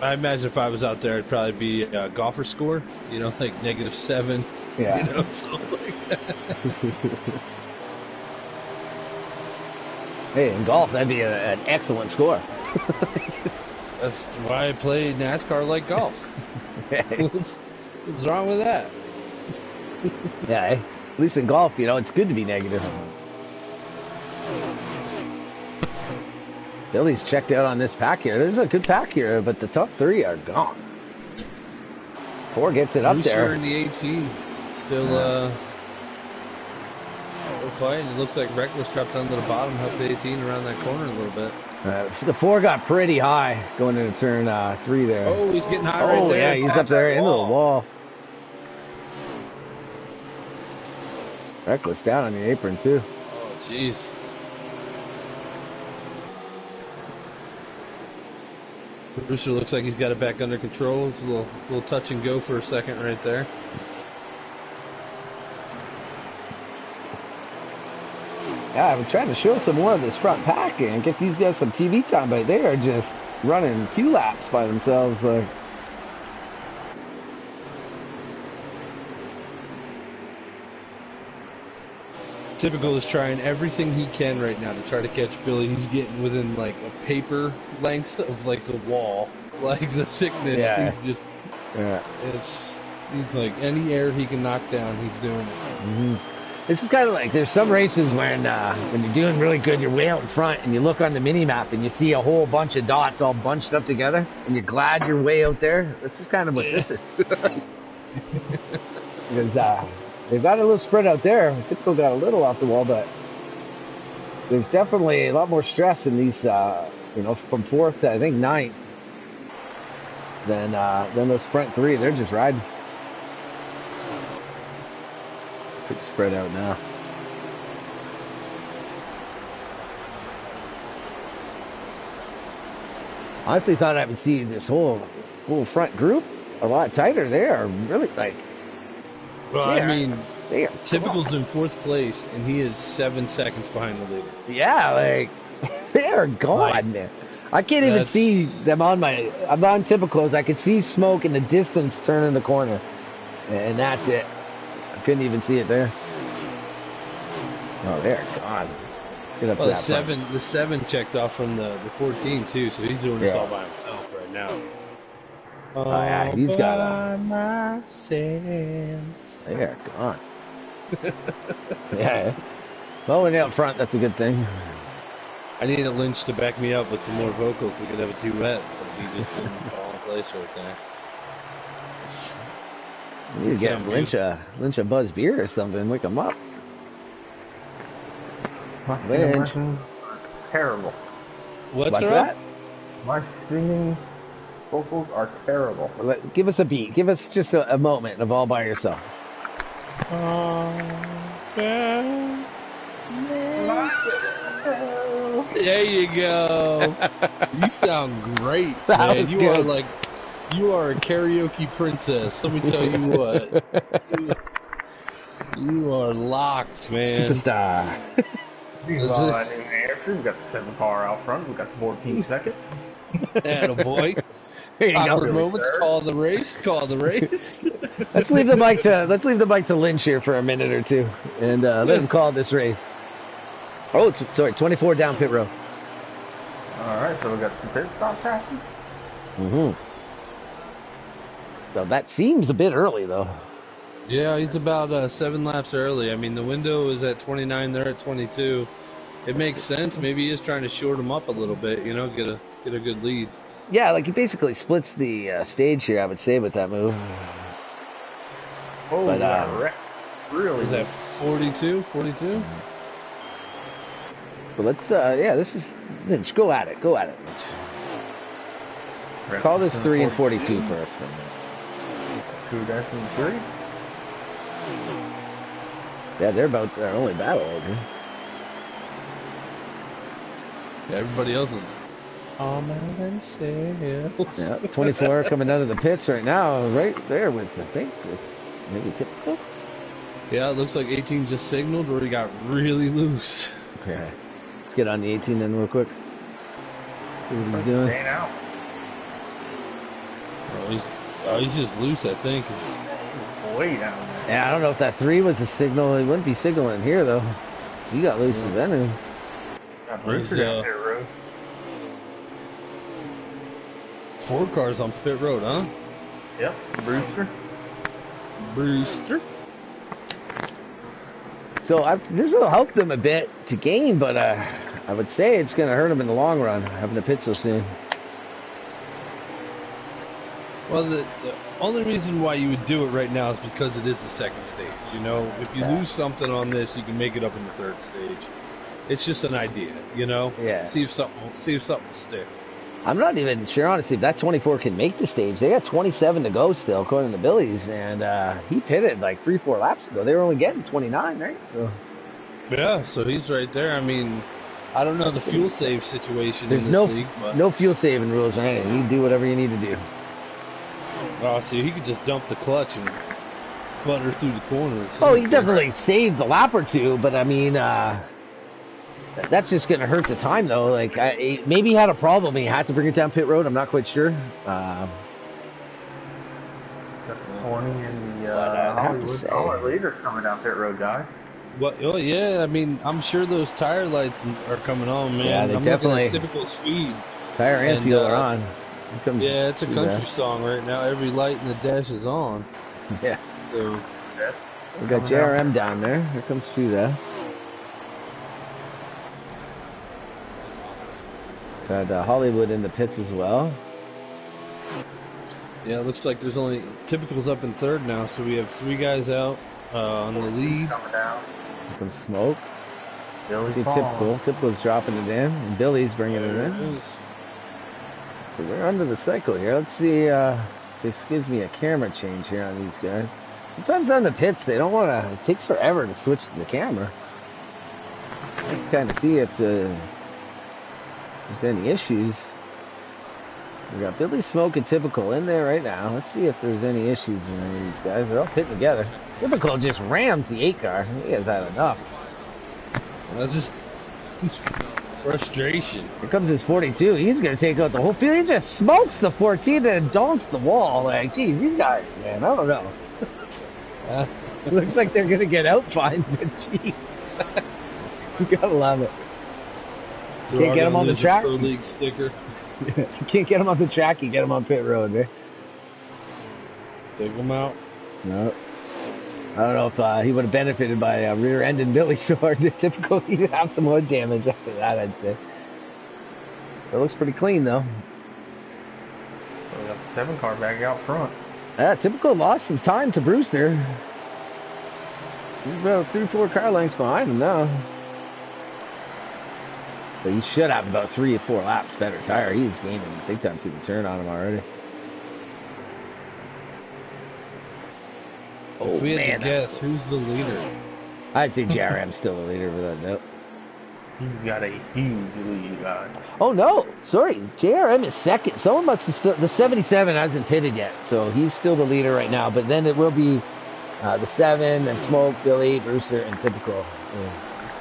I imagine if I was out there, it'd probably be a golfer score, you know, like -7. Yeah. You know, something like that. Hey, in golf, that'd be an excellent score. That's why I play NASCAR like golf. What's wrong with that? Yeah, at least in golf, you know, it's good to be negative. Billy's checked out on this pack here. There's a good pack here, but the top 3 are gone. 4 gets it up there. In the 18, still fighting. It looks like Reckless dropped down to the bottom, helped the 18 around that corner a little bit. The 4 got pretty high going into turn 3 there. Oh, he's getting high right there. Yeah, he's up there into the wall. Reckless down on the apron, too. Oh, jeez. Brewster looks like he's got it back under control. It's a little touch and go for a second right there. Yeah, I'm trying to show some more of this front pack and get these guys some TV time, but they are just running Q laps by themselves. Typical is trying everything he can right now to try to catch Billy. He's getting within like a paper length of like the wall, like the thickness. Yeah. He's just, he's like any air he can knock down, he's doing it. Mm-hmm. This is kind of like there's some races when you're doing really good, you're way out in front, and you look on the mini map and you see a whole bunch of dots all bunched up together, and you're glad you're way out there. This is kind of what this is. Because they've got a little spread out there. Typical got a little off the wall, but there's definitely a lot more stress in these, from 4th to I think 9th than those front 3. They're just riding. Pretty spread out now. Honestly, thought I would see this whole front group a lot tighter. They are really like. Well, I mean, Typical's in 4th place, and he is 7 seconds behind the leader. Yeah, like they are gone, man. I can't even see them on I'm on Typicals. I could see smoke in the distance turning the corner, and that's it. I couldn't even see it there. Oh, they're gone. Let's get up to that the 7 checked off from the 14 too, so he's doing this all by himself right now. Oh yeah, he's got myself. They're gone. Yeah. Well, when you're up front, that's a good thing. I need a Lynch to back me up with some more vocals. We could have a duet, but he just didn't fall in place right there. You need to get Lynch a Buzz beer or something. Wake him up. My singing Lynch. lessons are terrible. What's that? My singing vocals are terrible. Give us a beat. Give us just a moment of all by yourself. There you go. You sound great, That man. was You good. are like, you are a karaoke princess. Let me tell you what. You are locked, man. Superstar. Meanwhile, at New Hampshire, we got the 7-car out front. We got the 14 second. Attaboy. There you go. Awkward moments. Call the race. Call the race. Let's leave the mic to Lynch here for a minute or two, and let him call this race. Oh, sorry, 24 down pit road. All right, so we got some pit stops happening. So that seems a bit early, though. Yeah, he's about 7 laps early. I mean, the window is at 29. They're at 22. It makes sense. Maybe he is trying to short him up a little bit. You know, get a good lead. Yeah, like he basically splits the stage here, I would say, with that move. Oh, But, really? Is that 42? 42? But let's, this is Lynch. Go at it, Lynch. Call this 3 and 42 first. 2-3. Yeah, they're about their only battle over. Yeah, everybody else is on my sail. Yeah, 24 coming down to the pits right now, right there with, I think, with maybe typical. Yeah, it looks like 18 just signaled where he got really loose. Okay. Let's get on the 18 then real quick. See what he's doing. Staying out. He's just loose, I think. Way down there. Yeah, I don't know if that 3 was a signal. He wouldn't be signaling here, though. He got loose as then. Got Brewster down pit road. 4 cars on pit road, huh? Yep, Brewster. So this will help them a bit to gain, but I would say it's going to hurt them in the long run, having to pit so soon. Well, the only reason why you would do it right now is because it is the second stage. You know, if you lose something on this, you can make it up in the third stage. It's just an idea, you know. Yeah. See if something will stick. I'm not even sure, honestly, if that 24 can make the stage. They got 27 to go still, according to Billy's, and he pitted like 3-4 laps ago. They were only getting 29, right? So yeah, so he's right there. I mean, I don't know the fuel save situation there's in this league, but no fuel saving rules or anything. You can do whatever you need to do. oh, so he could just dump the clutch and butter through the corners. Oh, he definitely saved the lap or two, but I mean, that's just going to hurt the time, though. Like, maybe he had a problem. He had to bring it down pit road. I'm not quite sure. Got the Horny and the I have to Hollywood. say- All our leaders coming down pit road, guys. What? Oh yeah, I mean, I'm sure those tire lights are coming on, man. Yeah, they I'm definitely- looking at typical speed. Tire and fuel are on. Yeah, it's a through country there. song right now. Every light in the dash is on. Yeah. So We got JRM down there. Here comes Fuda. Got Hollywood in the pits as well. yeah, it looks like there's only typical's up in third now. So we have 3 guys out on the lead. Coming down. Here comes Smoke. Billy See Paul. Typical. Typical's dropping it in. And Billy's bringing it There it in. is. So we're under the cycle here. Let's see if this gives me a camera change here on these guys. Sometimes on the pits, they don't want to, it takes forever to switch to the camera. Let's kind of see if there's any issues. We got Billy Smoke and Typical in there right now. Let's see if there's any issues with any of these guys. They're all pitting together. Typical just rams the 8 car. He has had enough. That's just frustration. Here comes his 42. He's going to take out the whole field. He just smokes the 14 and donks the wall. Like, geez, these guys, man, I don't know. Looks like they're going to get out fine, but jeez. You got to love it. Can't get him on the track. Pro League sticker. You can't get him on the track, you get him on pit road, right? Take him out. No. I don't know if he would have benefited by rear-ending Billy so hard. Typical, he'd have some hood damage after that, I'd say. It looks pretty clean, though. So we got the 7-car back out front. Yeah, Typical lost some time to Brewster. He's about 3-4 car lengths behind him now. So he should have about 3 or 4 laps better tire. He's gaining big time to the turn on him already. If we had to guess, who's the leader? I'd say JRM's still the leader without doubt. He's got a huge lead, guys. Oh no, sorry, JRM is second. Someone must have still, the 77 hasn't pitted yet, so he's still the leader right now. But then it will be the 7, and Smoke, Billy, Brewster, and Typical.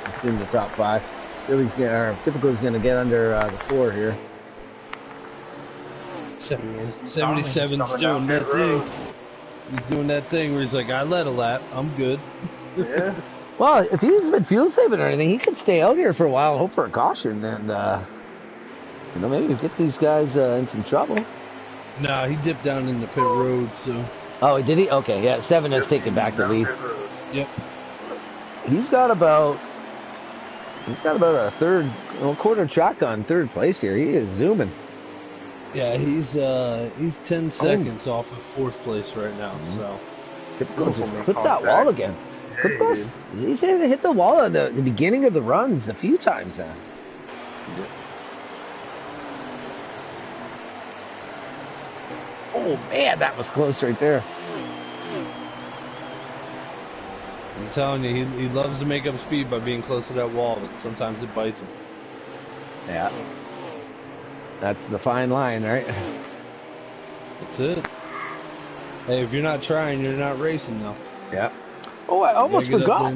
Assume the top 5. Typical is gonna get under the 4 here. 77's doing that thing. He's doing that thing where he's like, I led a lap, I'm good. Yeah. Well, if he's been fuel saving or anything, he could stay out here for a while, hope for a caution, and maybe get these guys in some trouble. Nah, he dipped down in the pit road, so. Oh, did he? Okay, yeah. 7 has taken back the lead. Yep. He's got about a quarter track on 3rd place here. He is zooming. Yeah, he's 10 seconds off of 4th place right now. So Typical just clipped that wall again. He's hit the wall at the beginning of the runs a few times now. Yep. Oh man, that was close right there. I'm telling you, he loves to make up speed by being close to that wall, but sometimes it bites him. Yeah. That's the fine line, right? That's it. Hey, if you're not trying, you're not racing, though. Yeah. Oh, I almost forgot.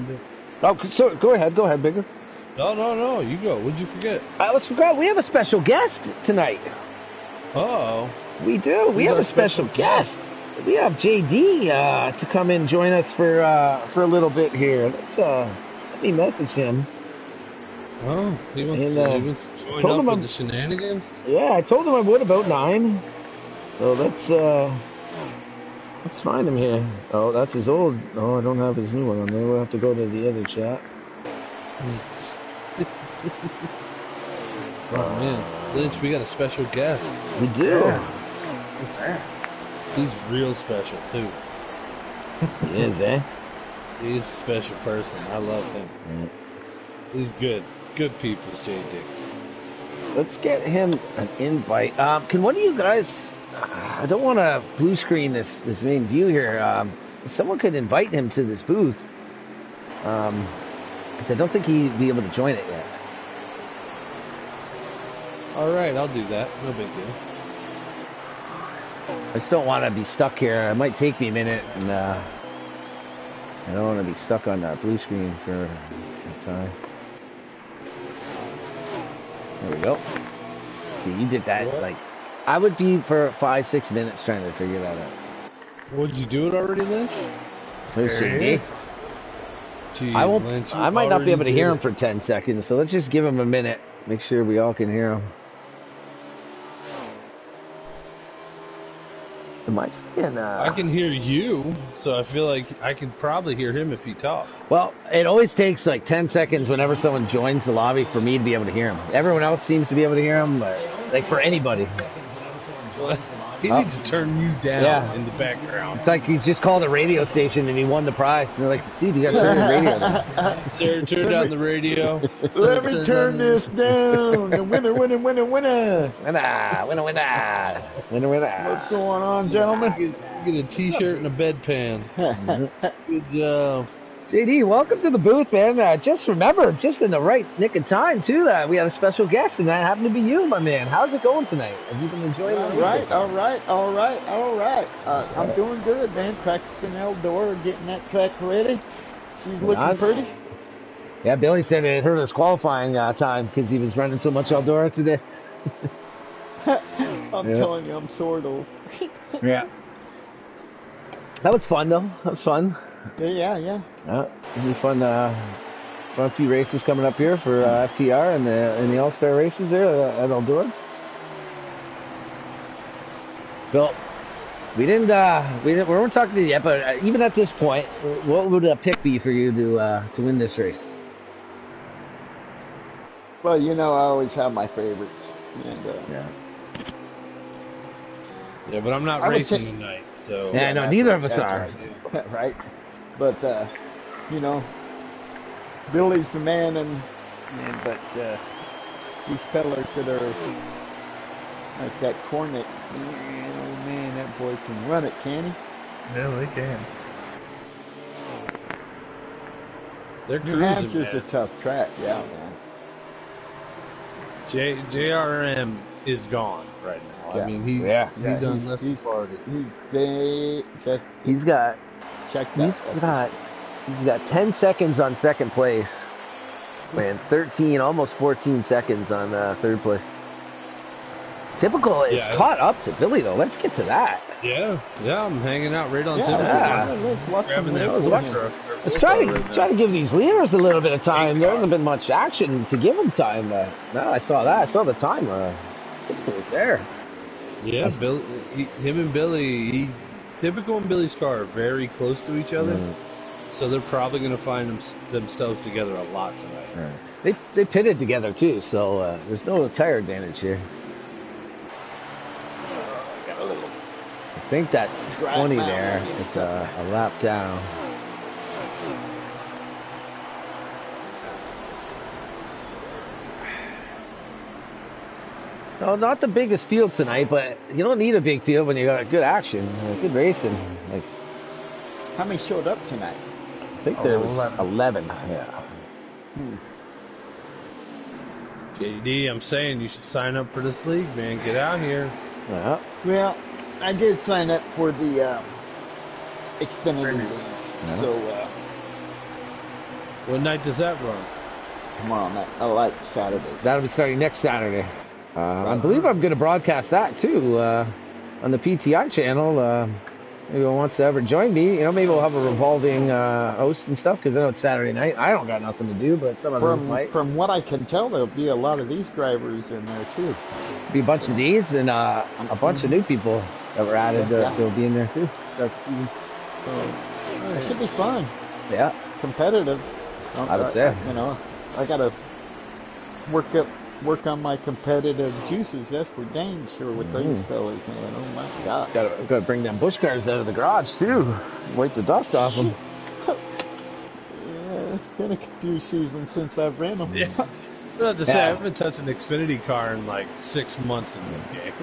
Oh, so go ahead, Bigger. No, you go. What'd you forget? I almost forgot. We have a special guest tonight. Uh-oh. We do. We have a special guest. We have JD to come in and join us for a little bit here. Let me message him. Oh, he wants to join up with the shenanigans? Yeah, I told him I would about 9. So let's find him here. Oh, that's his old. Oh, I don't have his new one on there. We'll have to go to the other chat. Oh man, Lynch, we got a special guest. We do. He's real special too. He is, eh? He's a special person. I love him. He's good. Good people's JD. Let's get him an invite. Can one of you guys? I don't want to blue screen this main view here. If someone could invite him to this booth, because I don't think he'd be able to join it yet. All right, I'll do that. No big deal. I just don't want to be stuck here. It might take me a minute, and I don't want to be stuck on that blue screen for a time. There we go. See, you did that. What? Like, I would be for 5-6 minutes trying to figure that out. Would you do it already, Lynch? There's JD. Jeez, I won't. Lynch, I might not be able to hear him for 10 seconds, so let's just give him a minute. Make sure we all can hear him. Am I seeing, I can hear you, so I feel like I can probably hear him if he talked. Well, it always takes like 10 seconds whenever someone joins the lobby for me to be able to hear him. Everyone else seems to be able to hear him, but like for anybody. He needs to turn you down in the background. It's like he's just called a radio station and he won the prize. And they're like, dude, you got to turn the radio down. Sarah, turn down the radio. Let me turn this down. The winner. Winner. What's going on, gentlemen? Get a t-shirt and a bedpan. Good job. JD, welcome to the booth, man. Just remember, just in the right nick of time, too, that we had a special guest, and that happened to be you, my man. How's it going tonight? Have you been enjoying it? All right. I'm doing good, man. Practicing Eldora, getting that track ready. She's looking pretty. Yeah, Billy said it hurt his qualifying time because he was running so much Eldora today. I'm telling you, I'm sore, though. Yeah. That was fun, though. That was fun. Yeah. It'll be fun. Fun few races coming up here for FTR and the All-Star races there at Eldora. So we weren't talking to you yet, but even at this point, what would a pick be for you to win this race? Well, I always have my favorites, and yeah, but I'm not racing tonight, so yeah, no, neither of us are. Right. But Billy's the man, but these peddlers that are like that Cornet. Man, oh man, that boy can run it, can he? Yeah, they can. They're New cruising, Hampshire's man. a tough track, yeah, man. JRM is gone right now. Yeah. I mean, he done left the party. He's got check that. He's got 10 seconds on second place. Man, 13, almost 14 seconds on third place. Typical is caught up to Billy, though. Let's get to that. Yeah, I'm hanging out right on Typical. Let's watch grabbing that Let's try to give these leaders a little bit of time. There hasn't been much action to give them time. No, I saw that. I saw the time. Typical was there. Yeah, him and Billy, Typical and Billy's car are very close to each other. So they're probably going to find themselves together a lot tonight. Right. They pitted together too, so there's no tire advantage here. I think that 20 there is a lap down. No, not the biggest field tonight, but you don't need a big field when you got good action, good racing. Like, how many showed up tonight? I think there was 11. Yeah. JD, I'm saying you should sign up for this league, man. Get out here. Yeah. Well, I did sign up for the Xfinity League. Yeah. So, what night does that run? Tomorrow night. I like Saturdays. That'll be starting next Saturday. I believe I'm going to broadcast that too on the PTI channel. Maybe wants to ever join me. You know, maybe we'll have a revolving host and stuff because I know it's Saturday night. I don't got nothing to do, but some of them might. From what I can tell, there'll be a lot of these drivers in there too. Be a bunch of these and a bunch of new people that were added. They'll be in there too. So it should be fun. Yeah, competitive. I would say. You know, I gotta work on my competitive juices. That's for dang sure with these fellas, man. Oh my God. Gotta bring them bush cars out of the garage too. Wipe the dust off them. Yeah, it's been a few seasons since I've ran them. Yeah. I have to say, I haven't touched an Xfinity car in like 6 months in this game.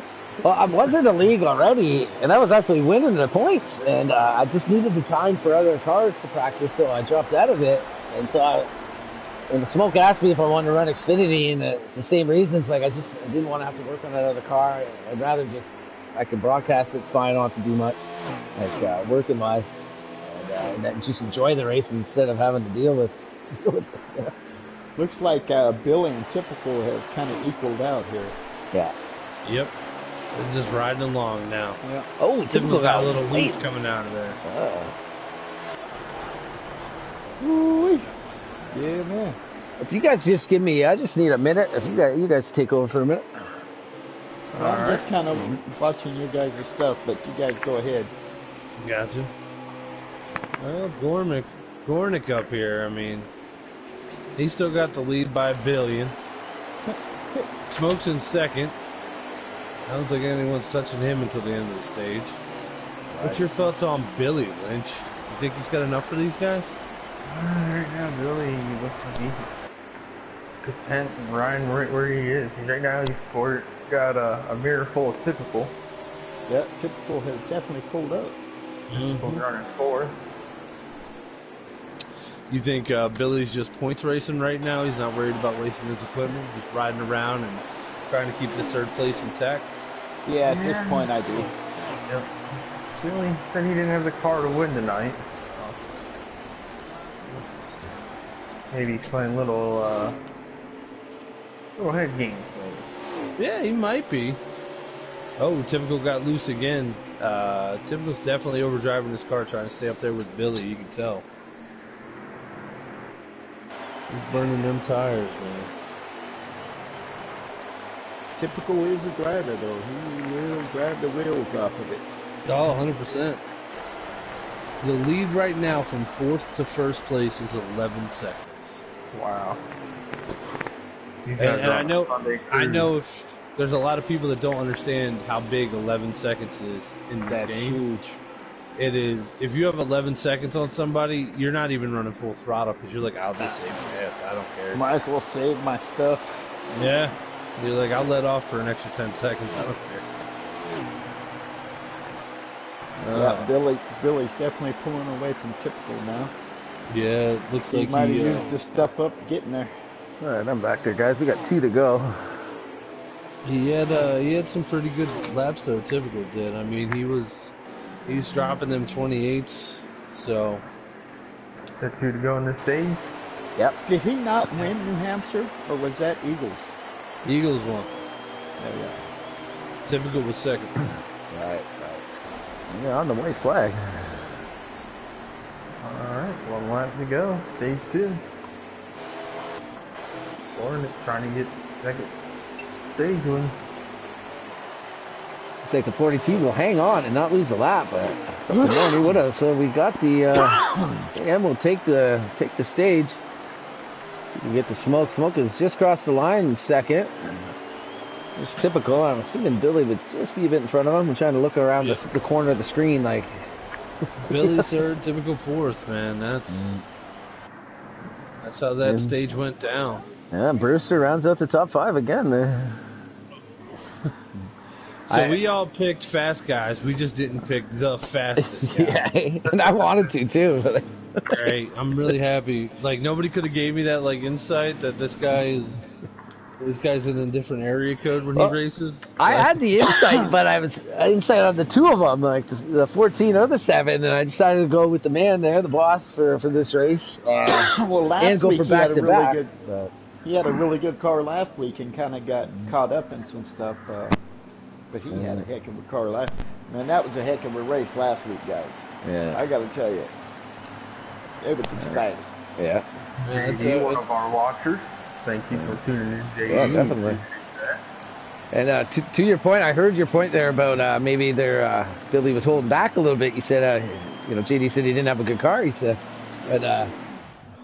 Well, I was in the league already, and I was actually winning the points, and I just needed the time for other cars to practice, so I dropped out of it. And so when the Smoke asked me if I wanted to run Xfinity, and it's the same reasons, like I didn't want to have to work on that other car. I'd rather I could broadcast it, it's fine, I don't have to do much, like working wise, and then just enjoy the race instead of having to deal with it. Looks like Billy and Typical have kind of equaled out here. Yeah. Yep. They're just riding along now. Yeah. Oh, Typical got a little loose coming out of there. Ooh-wee. Yeah, man. If you guys just give me, I just need a minute. If you guys take over for a minute. I'm just kind of watching you guys' stuff, but you guys go ahead. Gotcha. Well, Gornick up here, I mean, he's still got the lead by $1 billion. Smoke's in second. I don't think anyone's touching him until the end of the stage. What's your thoughts on Billy, Lynch? You think he's got enough for these guys? Right now, Billy looks like he's content riding right where he is. Right now, he's got a mirror full of Typical. Yeah, Typical has definitely pulled up. Typical's running fourth. You think Billy's just points racing right now? He's not worried about wasting his equipment, just riding around and trying to keep this third place intact? Yeah, at this point I do. Yep. Billy said he didn't have the car to win tonight. Maybe he's playing little head games. Yeah, he might be. Oh, Typical got loose again. Typical's definitely overdriving this car, trying to stay up there with Billy, you can tell. He's burning them tires, man. Typical is a driver, though. He will drive the wheels off of it. Oh, 100%. The lead right now from fourth to first place is 11 seconds. Wow. And I know if there's a lot of people that don't understand how big 11 seconds is in this game. That's huge. It is. If you have 11 seconds on somebody, you're not even running full throttle because you're like, I'll just save my head. I don't care. Might as well save my stuff. Yeah. You're like, I'll let off for an extra 10 seconds. I don't care. Yeah, Billy's definitely pulling away from typical now. Yeah, it looks He like might have used his stuff up getting there. All right, I'm back there, guys. We got 2 to go. he had some pretty good laps though. Typical did. I mean, he was dropping them 28s. So That's 2 to go in this stage. Yep. Did he not win New Hampshire, or was that Eagles? Eagles won. Yeah. Typical was second. Right. Yeah, on the white flag. Alright, 1 lap to go. Stage 2. Hornet trying to get second stage win. Looks like the 42 will hang on and not lose the lap, but no, he would have. So we got the and we'll take the stage. So we can get the Smoke. Smoke has just crossed the line in second. It's typical. I'm assuming Billy would just be a bit in front of him. I'm trying to look around the corner of the screen like. Billy's third, typical fourth, man. That's how that stage went down. Yeah, Brewster rounds out the top 5 again there. So we all picked fast guys. We just didn't pick the fastest guy. Yeah, and I wanted to too. Great. I'm really happy. Like, nobody could have gave me that like insight that this guy's in a different area code when he races. I had the insight, but I was insight on the 2 of them, like the 14 or the 7, and I decided to go with the man there, the boss for this race. Well, last and go week for he had a really back-to-back, good. but- He had a really good car last week and kind of got caught up in some stuff. But he had a heck of a car last. Man, that was a heck of a race last week, guys. Yeah. I got to tell you, it was exciting. Yeah. JD, one of our watchers. Thank you for tuning in, JD. Yeah, definitely. And to your point, I heard your point there about maybe Billy was holding back a little bit. You said, JD said he didn't have a good car. He said, but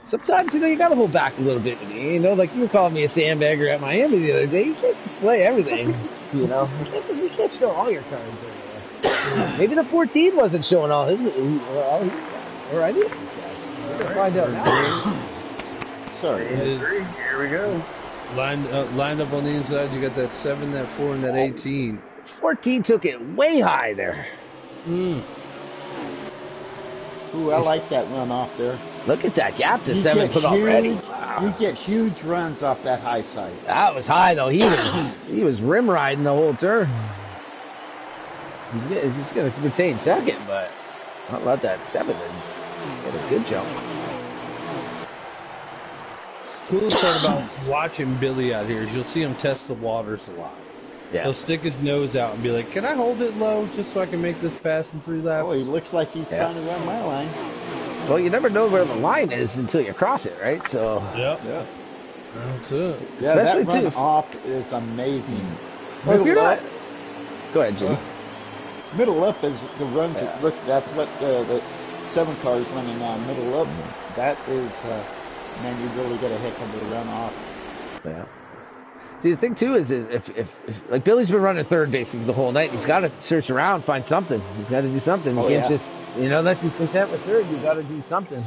sometimes, you got to hold back a little bit. Like you were calling me a sandbagger at Miami the other day. You can't display everything, You can't show all your cards. Maybe the 14 wasn't showing all his. Or I did. We'll find out now. Sorry. Here we go. Lined up on the inside, you got that 7, that 4, and that 18. 14 took it way high there. Ooh, I like that run off there. Look at that gap to You 7 get put already. Wow. You get huge runs off that high side. That was high though. He was rim riding the whole turn. He's going to retain second, but not let that 7 get a good jump. Coolest part about watching Billy out here is you'll see him test the waters a lot. Yeah. He'll stick his nose out and be like, "Can I hold it low just so I can make this pass in 3 laps?" Oh, he looks like he's trying to run my line. Well, you never know where the line is until you cross it, right? So. Yep. Yeah. That's it. Yeah, Especially that run too. off is amazing. Well, if you're Middle not. up, Go ahead, Jimmy. middle up is the runs. Look, that's what the 7 car is running now. Middle up, that is, man, you really get a heck of a run off. Yeah. See, the thing too is if like Billy's been running third basically the whole night, he's got to search around, find something. He's got to do something. He can't just, unless he's content with third, you got to do something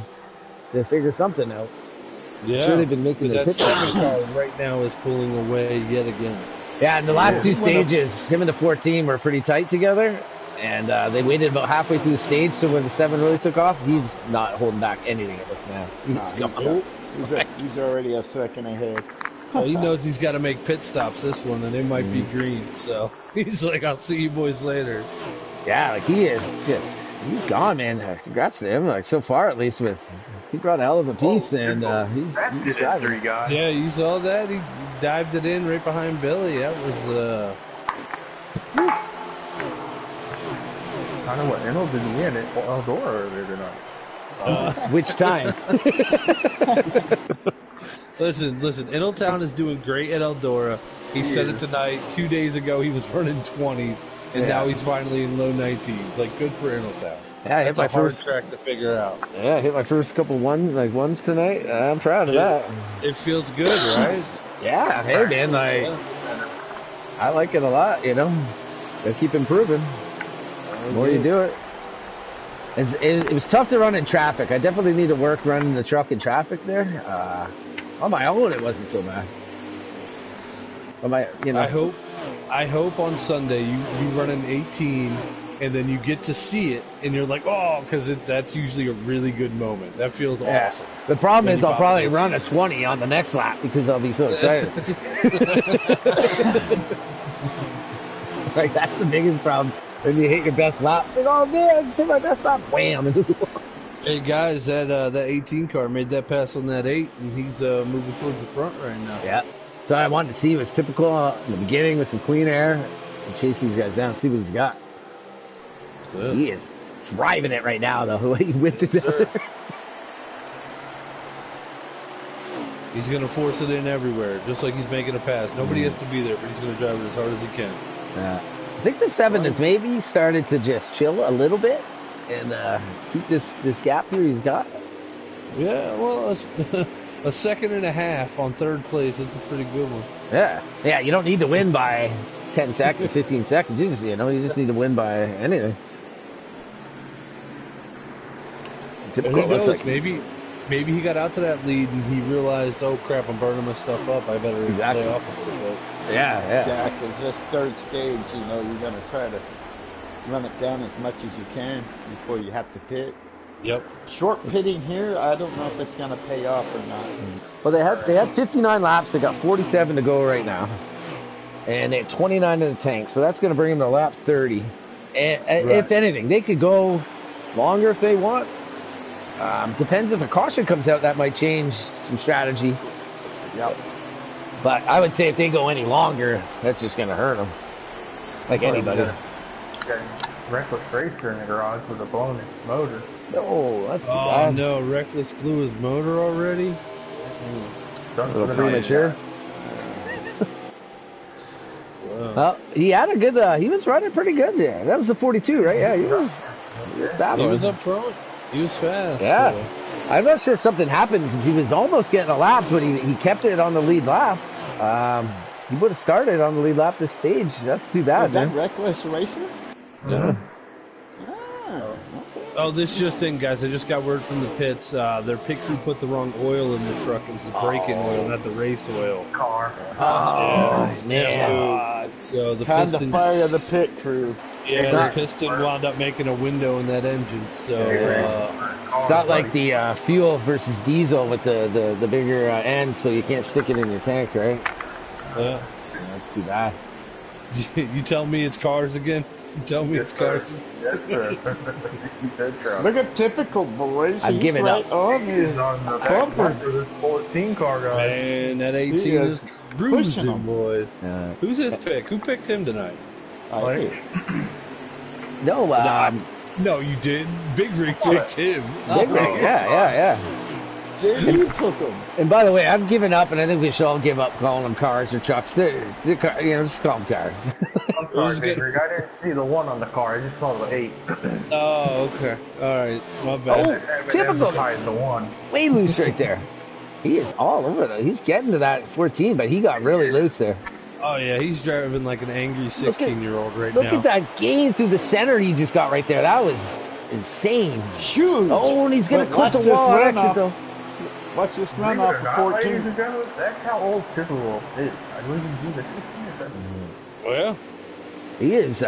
to figure something out. Yeah. I'm sure they've been making their that pitches. 7 car right now is pulling away yet again. Yeah, in the last 2 stages, him and the 14 were pretty tight together, and they waited about halfway through the stage, so when the 7 really took off, he's not holding back anything it looks now. He's already a second ahead. Well, he knows he's got to make pit stops this one, and it might be green. So he's like, "I'll see you boys later." Yeah, like he is he's gone, man. Congrats to him. Like so far, at least he brought a hell of a piece, and he's driving. Yeah, you saw that. He dived it in right behind Billy. That was I don't know what Ennell did he in at Eldora earlier tonight. Which time? Listen. Ennelltown is doing great at Eldora. He said it tonight. 2 days ago, he was running 20s, and now he's finally in low 19s. Like, good for Ennelltown. Yeah, That's a hard track to figure out. Yeah, I hit my first couple ones tonight. I'm proud of that. It feels good, right? Yeah, hey man, I like it a lot. Gotta keep improving. The more you do it. It was tough to run in traffic. I definitely need to work running the truck in traffic there. On my own, it wasn't so bad. Am I, I hope on Sunday you run an 18 and then you get to see it and you're like, oh, because that's usually a really good moment. That feels awesome. The problem is I'll probably run a 20 on the next lap because I'll be so excited. Like, that's the biggest problem. When you hit your best lap, it's like, oh man, I just hit my best lap. Wham! Hey guys, that 18 car made that pass on that 8, and he's moving towards the front right now. Yeah. So I wanted to see what's typical in the beginning with some clean air and chase these guys down, see what he's got. He is driving it right now, though. The way he whipped it down. He's going to force it in everywhere, just like he's making a pass. Nobody has to be there, but he's going to drive it as hard as he can. I think the 7 has maybe started to just chill a little bit and keep this gap here he's got. Yeah, well, a second and a half on third place. That's a pretty good one. Yeah. You don't need to win by 10 seconds, 15 seconds. You just need to win by anything. Typical. Who knows? Like maybe he got out to that lead and he realized, oh crap, I'm burning my stuff up. I better lay off a little bit. Yeah, because this third stage, you're going to try to run it down as much as you can before you have to pit. Yep. Short pitting here, I don't know if it's going to pay off or not. Well, they had 59 laps. They got 47 to go right now, and they had 29 in the tank. So that's going to bring them to lap 30. And if anything, they could go longer if they want. Depends if a caution comes out, that might change some strategy. Yep. But I would say if they go any longer, that's just going to hurt them. Like anybody. Got Reckless Racer in the garage with a blown motor. No, that's too bad. Oh no, Reckless blew his motor already? A little premature. Well, he had a good, he was running pretty good there. That was the 42, right? Yeah, he was battling. He was up front. He was fast. Yeah. So. I'm not sure if something happened because he was almost getting a lap, but he kept it on the lead lap. He would have started on the lead lap this stage. That's too bad, man. Is that Reckless Racer? Yeah. Oh, this just in, guys. I just got word from the pits. Their pit crew put the wrong oil in the truck. It was the break-in oil, not the race oil. Car. Man. So the time pistons, to fire the pit crew. Yeah, the piston wound up making a window in that engine. So it's not like the fuel versus diesel with the bigger end, so you can't stick it in your tank, right? Yeah. That's too bad. You tell me it's cars again? You tell me it's cars. Yes, sir. Look at typical, boys. I've given up. On his on the bumper. for this 14 car guy. Man, that 18 is cruising, boys. Who's his pick? Who picked him tonight? No, no, you did. Big Rig picked him. Big Rig, yeah. JD took him. And by the way, I've given up, and I think we should all give up calling them cars or trucks. They're just call them cars. I'm sorry, Big Rig. I didn't see the 1 on the car. I just saw the 8. Oh, okay. All right. My bad. Oh, typical. The 1. Way loose right there. He is all over though. He's getting to that 14, but he got really loose there. Oh, yeah. He's driving like an angry 16-year-old right now. Look at that gain through the center he just got right there. That was insane. Huge. Oh, and he's going to clip the wall on exit, though. Watch this run off of 14. That's how old Typical is. I believe he's either 16 or 17. Well, he is,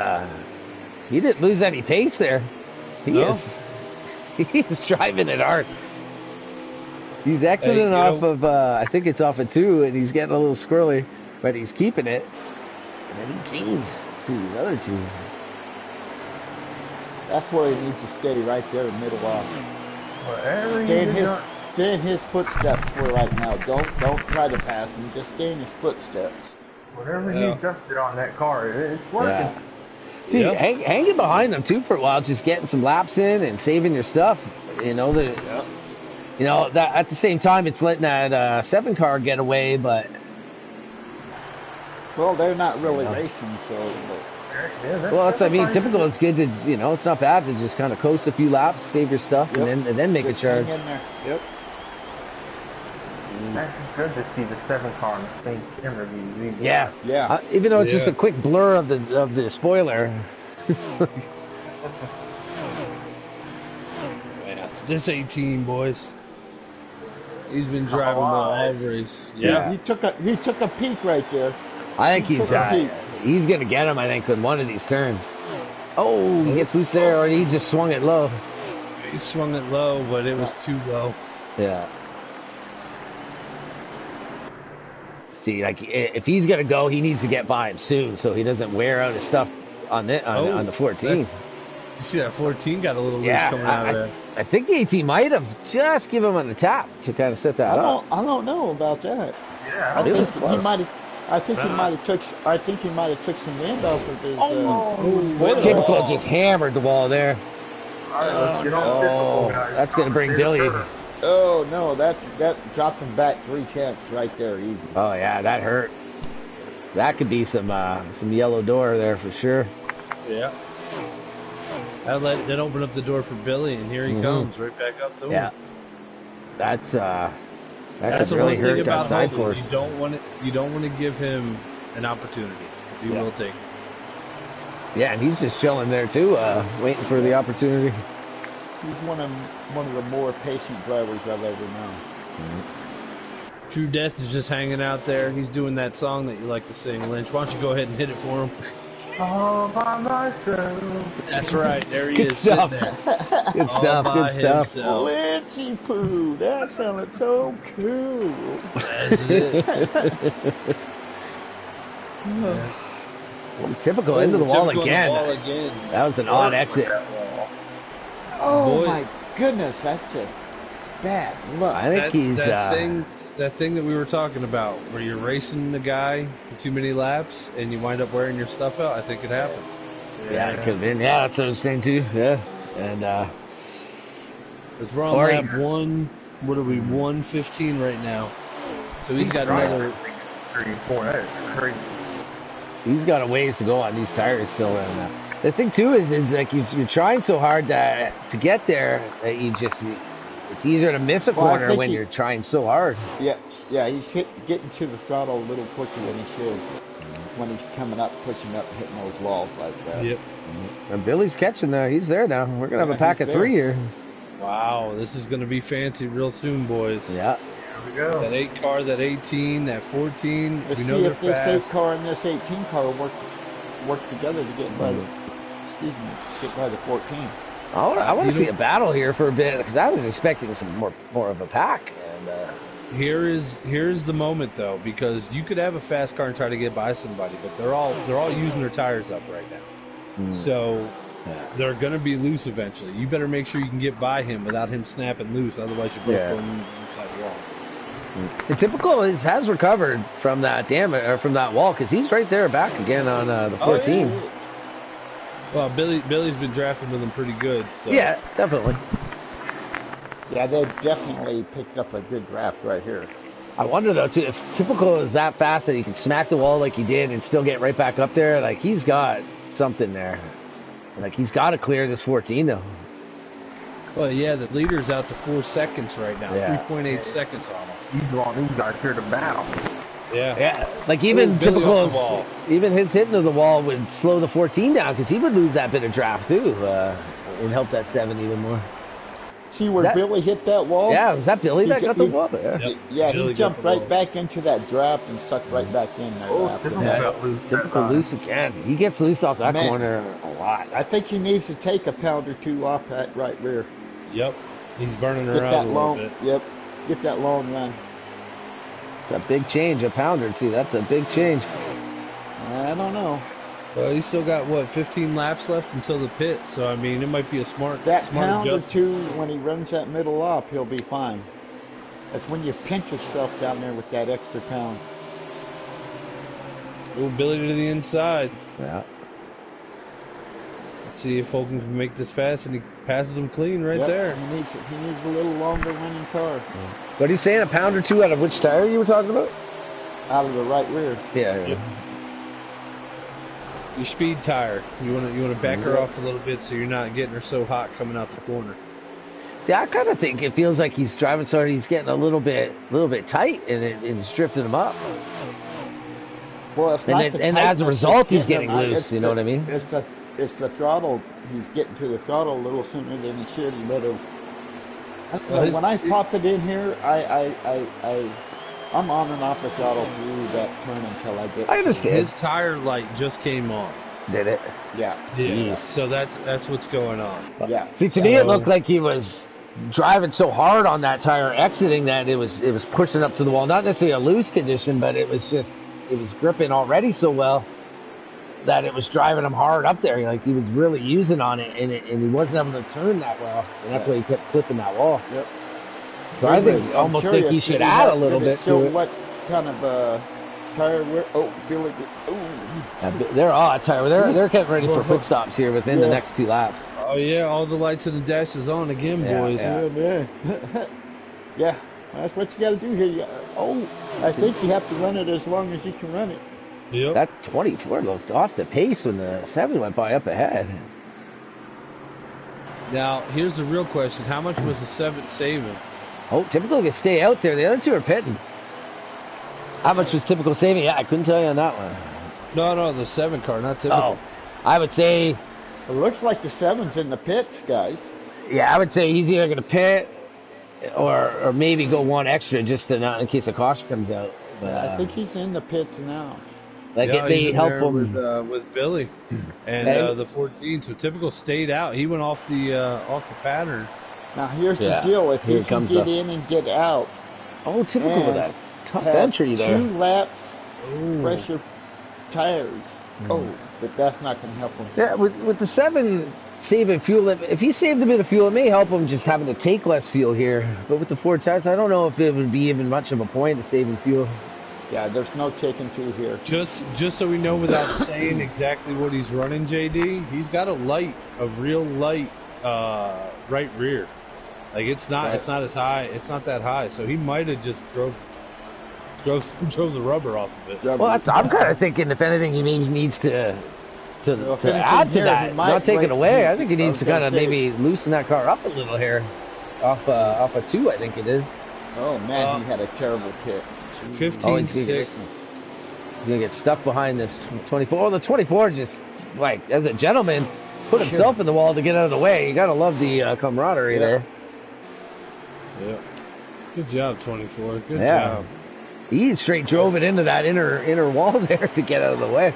he didn't lose any pace there. He is driving it hard. He's exiting off of, I think it's off of 2, and he's getting a little squirrely, but he's keeping it. And then he gains to the other 2. That's where he needs to stay, right there, middle off. Stay in his footsteps for right now. Don't try to pass him. Just stay in his footsteps. Whatever he adjusted on that car, it's working. Yeah. See, hanging behind them too for a while, just getting some laps in and saving your stuff. That at the same time, it's letting that 7 car get away, but well, they're not really racing, so. Well, that's what I mean. Typical is good to, it's not bad to just kind of coast a few laps, save your stuff, and then make a charge. Hang in there. Yep. That's good to see the 7 car in the same camera view. Yeah. Even though it's just a quick blur of the spoiler. Man, this 18, boys. He's been driving the all race. Yeah. He took a peek right there. I think He took the heat. he's gonna get him. I think with one of these turns. Oh, he gets loose there, or he just swung it low. He swung it low, but it was too low. Yeah. See, like if he's gonna go, he needs to get by him soon, so he doesn't wear out his stuff on the 14. You see that 14 got a little loose coming out of there. I think the 18 might have just given him a tap to kind of set that up. I don't know about that. Yeah, It was He close. might have. I think he might have took some wind off of his. Typical just hammered the wall there. All right, let's get on typical, guys. That's gonna bring Billy. Oh no, that dropped him back 3/10 right there, easy. Oh yeah, that hurt. That could be some yellow door there for sure. Yeah. That opened up the door for Billy, and here he comes right back up to him. Yeah. That's That's could the really one thing hurt that about side Hustle. force. You don't want to give him an opportunity because he will take it. Yeah, and he's just chilling there too, waiting for the opportunity. He's one of the more patient drivers I've ever known. True Death is just hanging out there. He's doing that song that you like to sing, Lynch. Why don't you go ahead and hit it for him? All by myself. That's right. There he Good is, stuff. sitting there. Good all stuff. by Good stuff. himself. Lynchy poo, that sounded so cool. That's it. Typical into the wall Typical again. on the wall again. That was an odd exit. Oh Boy. my goodness, that's just bad luck. I think he's That thing that we were talking about, where you're racing the guy for too many laps and you wind up wearing your stuff out, I think it happened. yeah, it could have been. Yeah, that's what I was saying too. Yeah, and Because we're on Or lap 115 right now. So he's got another. 3, 4. That is crazy. he's got a ways to go on these tires still. And the thing too is like you're trying so hard to get there that it's easier to miss a Well, I corner think when you're trying so hard. Yeah, he's getting to the throttle a little quicker than he should when he's coming up, pushing up, hitting those walls like that. Yep. And Billy's catching there. He's there now. We're gonna have a pack he's of 3 here. Wow, this is going to be fancy real soon, boys. Yeah. Here we go. That 8 car, that 18, that 14. Let's we see know they're if this 8 fast. car and this 18 car work together to get by the get by the 14. I want You to see know- a battle here for a bit because I was expecting some more of a pack. And Here's the moment though, because you could have a fast car and try to get by somebody, but they're all using their tires up right now. So they're going to be loose eventually. You better make sure you can get by him without him snapping loose, otherwise you're both going into the inside wall. the typical has recovered from that damage or from that wall because he's right there back again on the 14. Oh, yeah. Well, Billy's been drafting with him pretty good. So. Yeah, definitely. Yeah, they definitely picked up a good draft right here. I wonder though too if typical is that fast that he can smack the wall like he did and still get right back up there. Like he's got something there. Like he's got to clear this 14 though. Well, yeah, the leader's out to 4 seconds right now. Yeah. 3.8 seconds on him. These all these guys here to battle. Yeah. Like even Billy off the typical, wall. even his hitting of the wall would slow the 14 down because he would lose that bit of draft too and help that 7 even more. See where Billy hit that wall? Yeah, was that Billy that got the he- wall? Yeah. Yep. Yeah, Billy he got jumped the right wall. back into that draft and sucked right back in there. Oh, after typical that. got loose. Typical loose again. He gets loose off that Man. corner a lot. I think he needs to take a pound or 2 off that right rear. Yep. He's burning Get around that a little long, bit. yep. Get that long run. It's a big change, a pound or 2. That's a big change. I don't know. Well, he's still got 15 laps left until the pit. So I mean, it might be a smart That pound or adjustment. 2, when he runs that middle up, he'll be fine. That's when you pinch yourself down there with that extra pound. Little Billy to the inside. Yeah. Let's see if Holden can make this fast, and he passes him clean right Yep, there. He needs a little longer running car What are you saying? A pound or 2 out of which tire you were talking about? out of the right rear. Yeah. Your speed tire. You want to back her off a little bit so you're not getting her so hot coming out the corner. See, I kind of think it feels like he's driving so hard he's getting a little bit tight and it's drifting him up. Well, it's And not then- the and as a tightness result, that's he's getting getting him. loose, you know what I mean? It's the throttle. He's getting to the throttle a little sooner than he should. He better. Well, When I pop it in here, I'm on and off the throttle through that turn until I get. I understand. His tire light just came on. Did it? Yeah. Yeah. Jeez. So that's what's going on. Yeah. See, to me, it looked like he was driving so hard on that tire, exiting that it was pushing up to the wall. Not necessarily a loose condition, but it was gripping already so well that it was driving him hard up there. Like he was really using on it, and he wasn't able to turn that well, and that's why he kept clipping that wall. Yep. So I think almost think he should add a little bit to it. What kind of tire wear? Oh, Billy. They're tire. They're getting ready for pit stops here within the next 2 laps. Oh yeah, all the lights in the dash is on again, boys. Yeah. Yeah, that's what you got to do here. I think you have to run it as long as you can run it. Yep. That 24 looked off the pace when the 7 went by up ahead. Now here's the real question: how much was the 7 saving? Oh, Typical can stay out there. The other 2 are pitting. How much was Typical saving? Yeah, I couldn't tell you on that one. No, the 7 car, not Typical. Oh, I would say. It looks like the 7's in the pits, guys. Yeah, I would say he's either going to pit or maybe go 1 extra just to not in case a caution comes out. But, I think he's in the pits now. Like it may help him with Billy and the 14. So Typical stayed out. He went off the pattern. Now here's the deal: if he can get in and get out. Oh, Typical with that tough entry there. 2 laps, pressure tires. Oh, but that's not going to help him. Yeah, with the 7 saving fuel, if he saved a bit of fuel, it may help him just having to take less fuel here. But with the 4 tires, I don't know if it would be even much of a point of saving fuel. Yeah, there's no taking to here. Just so we know, without saying exactly what he's running, JD, he's got a real light right rear. Like it's not as high. It's not that high. So he might have just drove the rubber off of it. Well, I'm kind of thinking if anything, he maybe needs to add to that, not take it away. I think he needs to kind of maybe loosen that car up a little here, off a 2, I think it is. Oh man, he had a terrible pit. 15.6. He's gonna get stuck behind this 24. Oh, the 24 just like as a gentleman put himself in the wall to get out of the way. You gotta love the camaraderie there. Yeah. Good job, 24. Good job. He straight drove it into that inner wall there to get out of the way.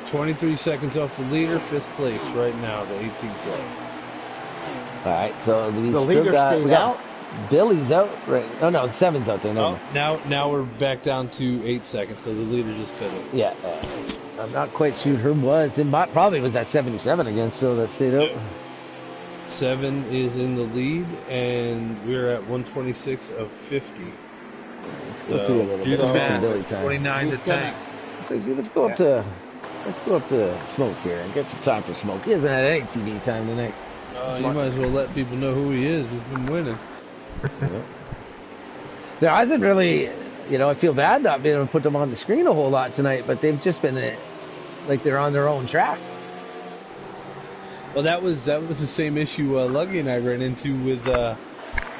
23 seconds off the leader, 5th place right now, the 18th place. All right, so the leader stayed out. Billy's out, right? Oh no, 7's out there. No. Now we're back down to 8 seconds, so the leader just pitted. Yeah, I'm not quite sure who was. It probably was at 77 again, so that stayed out. 7 is in the lead, and we're at 126 of 50. Let's go through a little bit. Some Billy time. 29 to tank. So let's go up to Smoke here and get some time for Smoke. He hasn't had any TV time tonight. You might as well let people know who he is. He's been winning. There hasn't really, I feel bad not being able to put them on the screen a whole lot tonight, but they've just been like they're on their own track. Well, that was the same issue Luggy and I ran into with the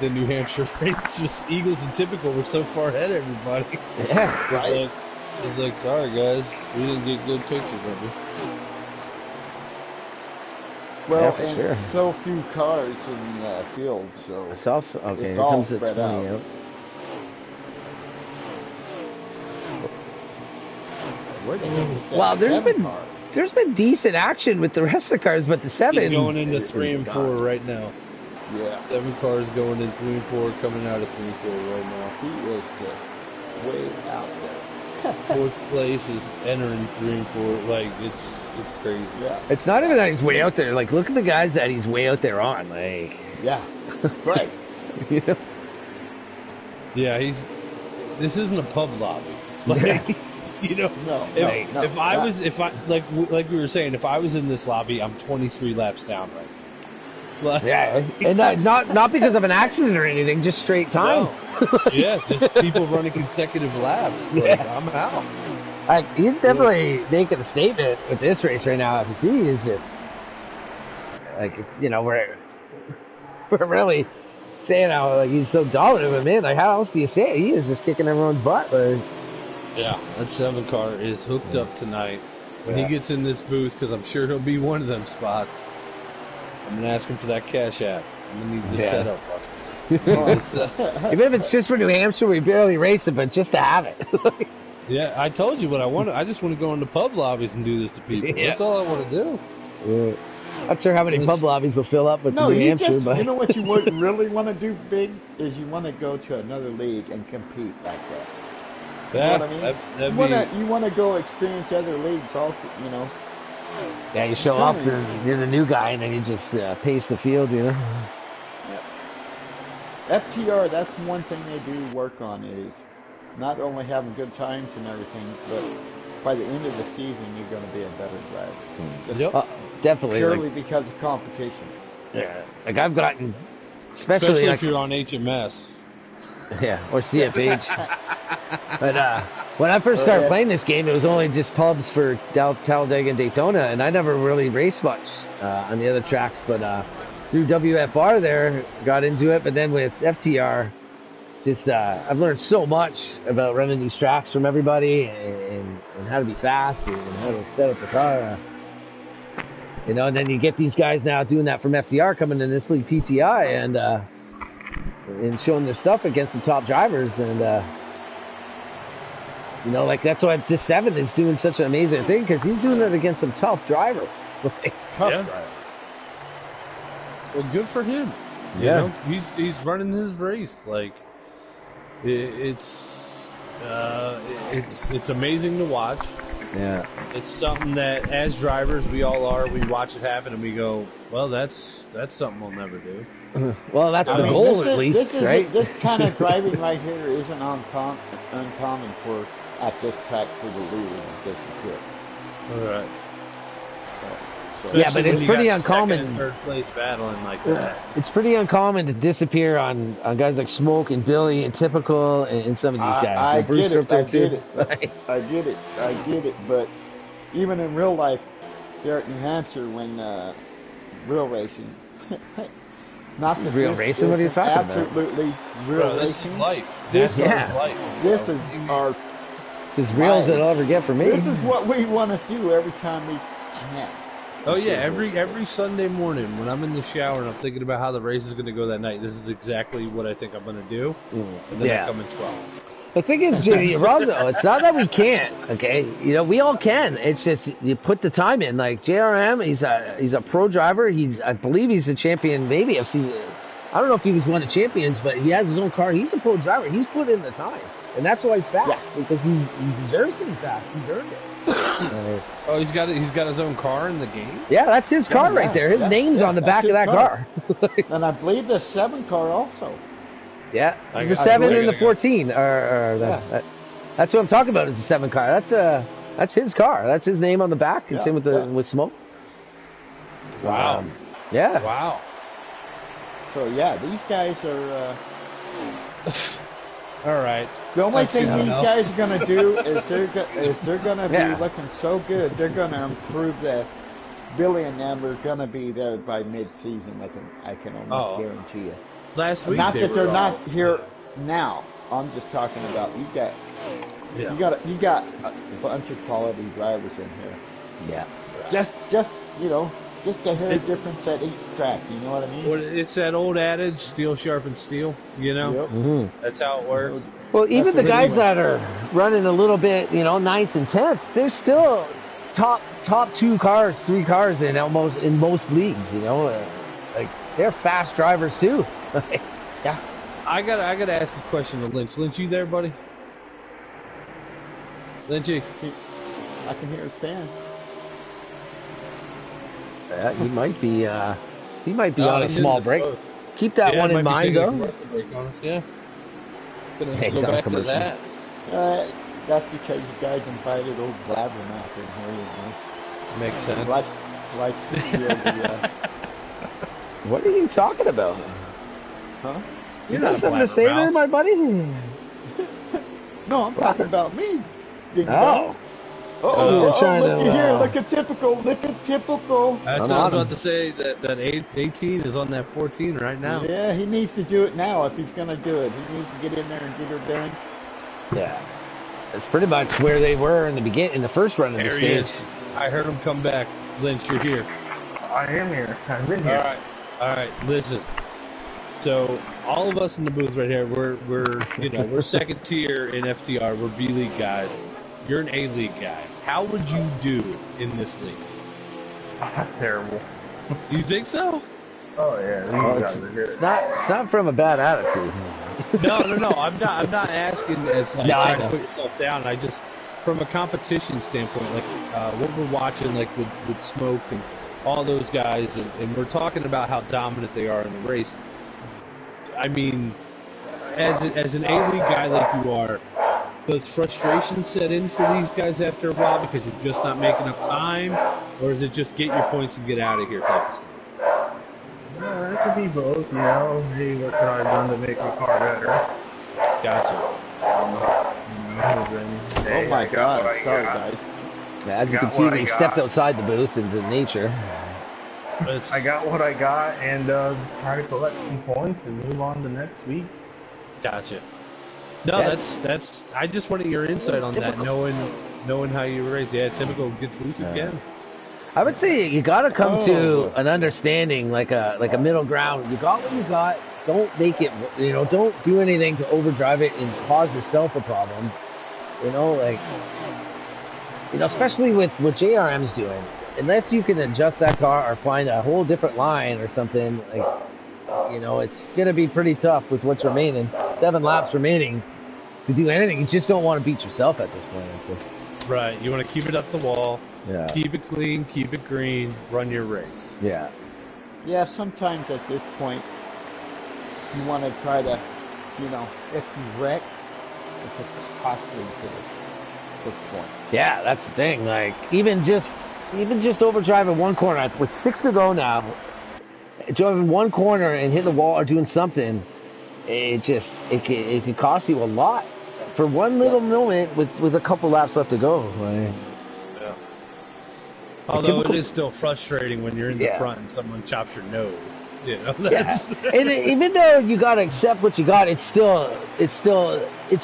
New Hampshire race. Just Eagles and Typical were so far ahead of everybody. Yeah, right. I was like, sorry guys, we didn't get good pictures of you. Well, and so few cars in the field, so it's also, okay, it's here all comes the spread 20 out. Well, there's been decent action with the rest of the cars, but the 7 he's going into 3 and 4 right now. Yeah, 7 cars going in 3 and 4, coming out of 3 and 4 right now. He is just way out there. 4th place is entering 3 and 4. Like it's crazy. Yeah. It's not even that he's way out there. Like, look at the guys that he's way out there on. Like, yeah, right. Yeah, this isn't a pub lobby. Like, No. If I like we were saying, if I was in this lobby, I'm 23 laps down right now. Like, yeah, and not because of an accident or anything, just straight time. No. Yeah, just people running consecutive laps. Like, I'm out. He's definitely making a statement with this race right now, because he is just like, we're really saying how like he's so dominant, but man, like how else do you say it? He is just kicking everyone's butt. Like, yeah, that 7 car is hooked up tonight. When he gets in this booth, because I'm sure he'll be one of them spots, I'm gonna ask him for that cash app. I'm gonna need this set up. Even if it's just for New Hampshire, we barely race it, but just to have it. Yeah, I told you what I wanted. I just want to go into pub lobbies and do this to people. Yeah. That's all I want to do. Not sure how many pub lobbies will fill up with No, New you Hampshire, just, but you know what you would really want to do big is you want to go to another league and compete like that. You know what I mean? You want to go experience other leagues also, you know. yeah, you show up, you're the new guy, and then you just pace the field, you know. Yep. FTR, that's one thing they do work on is not only having good times and everything, but by the end of the season, you're going to be a better driver. Yep. Definitely. Purely because of competition. Yeah. Like I've gotten, especially if you're on HMS. Yeah, or CFH. But when I first started playing this game, it was only just pubs for Talladega and Daytona, and I never really raced much on the other tracks. But through WFR there, got into it. But then with FTR, just I've learned so much about running these tracks from everybody and how to be fast and how to set up the car. You know, and then you get these guys now doing that from FTR coming in this league PTI and showing their stuff against some top drivers. And, you know, like that's why this 7 is doing such an amazing thing because he's doing it against some tough drivers. Tough drivers. Well, good for him. You know, he's running his race. Like, it's amazing to watch. Yeah. It's something that, as drivers, we all are. We watch it happen and we go, well, that's something we'll never do. Well, that's the goal, at least, right? This kind of driving right here isn't uncommon for at this track for the leader to disappear. All right. Yeah, but it's pretty uncommon. And third place battling like that. It's pretty uncommon to disappear on guys like Smoke and Billy and Typical and some of these guys. I get it. But even in real life, there at New Hampshire, when real racing, not the real racing. What are you talking about? Absolutely real racing. This is life. This is our. As real as it'll ever get for me. This is what we want to do every time we can. Oh yeah, every Sunday morning when I'm in the shower and I'm thinking about how the race is going to go that night, this is exactly what I think I'm going to do. And then I come in 12th. The thing is, JD, Rosso, it's not that we can't. Okay, you know we all can. It's just you put the time in. Like JRM, he's a pro driver. I believe he's a champion. Maybe if he's, I don't know if he was one of the champions, but he has his own car. He's a pro driver. He's put in the time, and that's why he's fast because he deserves to be fast. He's earned it. Oh, he's got his own car in the game? Yeah, that's his car right there. His name's on the back of that car. And I believe the 7 car also. Yeah, the 7 and the 14 that's what I'm talking about is the 7 car. That's his car. That's his name on the back. And same with Smoke. Wow. Yeah. Wow. So yeah, these guys are. All right. The only thing these guys are going to do is they're going to be looking so good. They're going to improve that. Billy and them are going to be there by mid-season. I can almost guarantee you. Last week, not that they're not here now. I'm just talking about you got a bunch of quality drivers in here. Yeah. Just a hair difference at each track. You know what I mean? Well, it's that old adage: steel sharpens steel. You know, That's how it works. Well, even the guys that are running a little bit, 9th and 10th, they're still top 2 cars, 3 cars in most leagues. Like they're fast drivers too. Yeah. I gotta ask a question to Lynch. Lynch, you there, buddy? Lynchy. I can hear his fan. Yeah, he might be on a small break. Keep that one in mind, though. Break on us, yeah. Gonna have to go back to that. That's because you guys invited old Blabbermouth in here, Makes sense. Like to hear the. What are you talking about? Huh? You got something to say there, my buddy? No, I'm talking about me. Oh. Look at here. Look at typical. That's what I was about to say. That 18 is on that 14 right now. Yeah, he needs to do it now if he's going to do it. He needs to get in there and get her done. Yeah. That's pretty much where they were in the first run of the stage. I heard him come back. Lynch, you're here. I am here. I've been here. All right. Listen. So all of us in the booth right here, we're second tier in FTR. We're B League guys. you're an A-League guy. How would you do in this league? Terrible. You think so? Oh yeah, these guys are good. It's not from a bad attitude. No. I'm not asking as like trying to put yourself down. I just, from a competition standpoint, like what we're watching, like with Smoke and all those guys, and we're talking about how dominant they are in the race. I mean, as an A-League guy like you are, does frustration set in for these guys after a while because you're just not making up time, or is it just get your points and get out of here type of stuff? It could be both, you know. Hey, what could I have done to make my car better? Gotcha. Oh my God! Sorry, guys. Yeah, as you can see, we've stepped outside the booth into nature. I got what I got, and try to collect some points and move on to next week. Gotcha. No, that's. I just wanted your insight on that, knowing how you race. Yeah, typical gets loose again. I would say you got to come to an understanding, like a middle ground. You got what you got. Don't make it. Don't do anything to overdrive it and cause yourself a problem. Especially with what JRM's doing. Unless you can adjust that car or find a whole different line or something, it's gonna be pretty tough with what's remaining. 7 laps remaining to do anything. You just don't want to beat yourself at this point. Right. You want to keep it up the wall. Yeah. Keep it clean, keep it green, run your race. Yeah. Yeah, sometimes at this point, you want to try to, if you wreck, it's a costly for point. Yeah, that's the thing. Like, even just overdriving one corner, with 6 to go now, driving one corner and hitting the wall or doing something, it can cost you a lot for one little moment with a couple laps left to go. Like, although it is still frustrating when you're in the front and someone chops your nose. And even though you gotta accept what you got, it's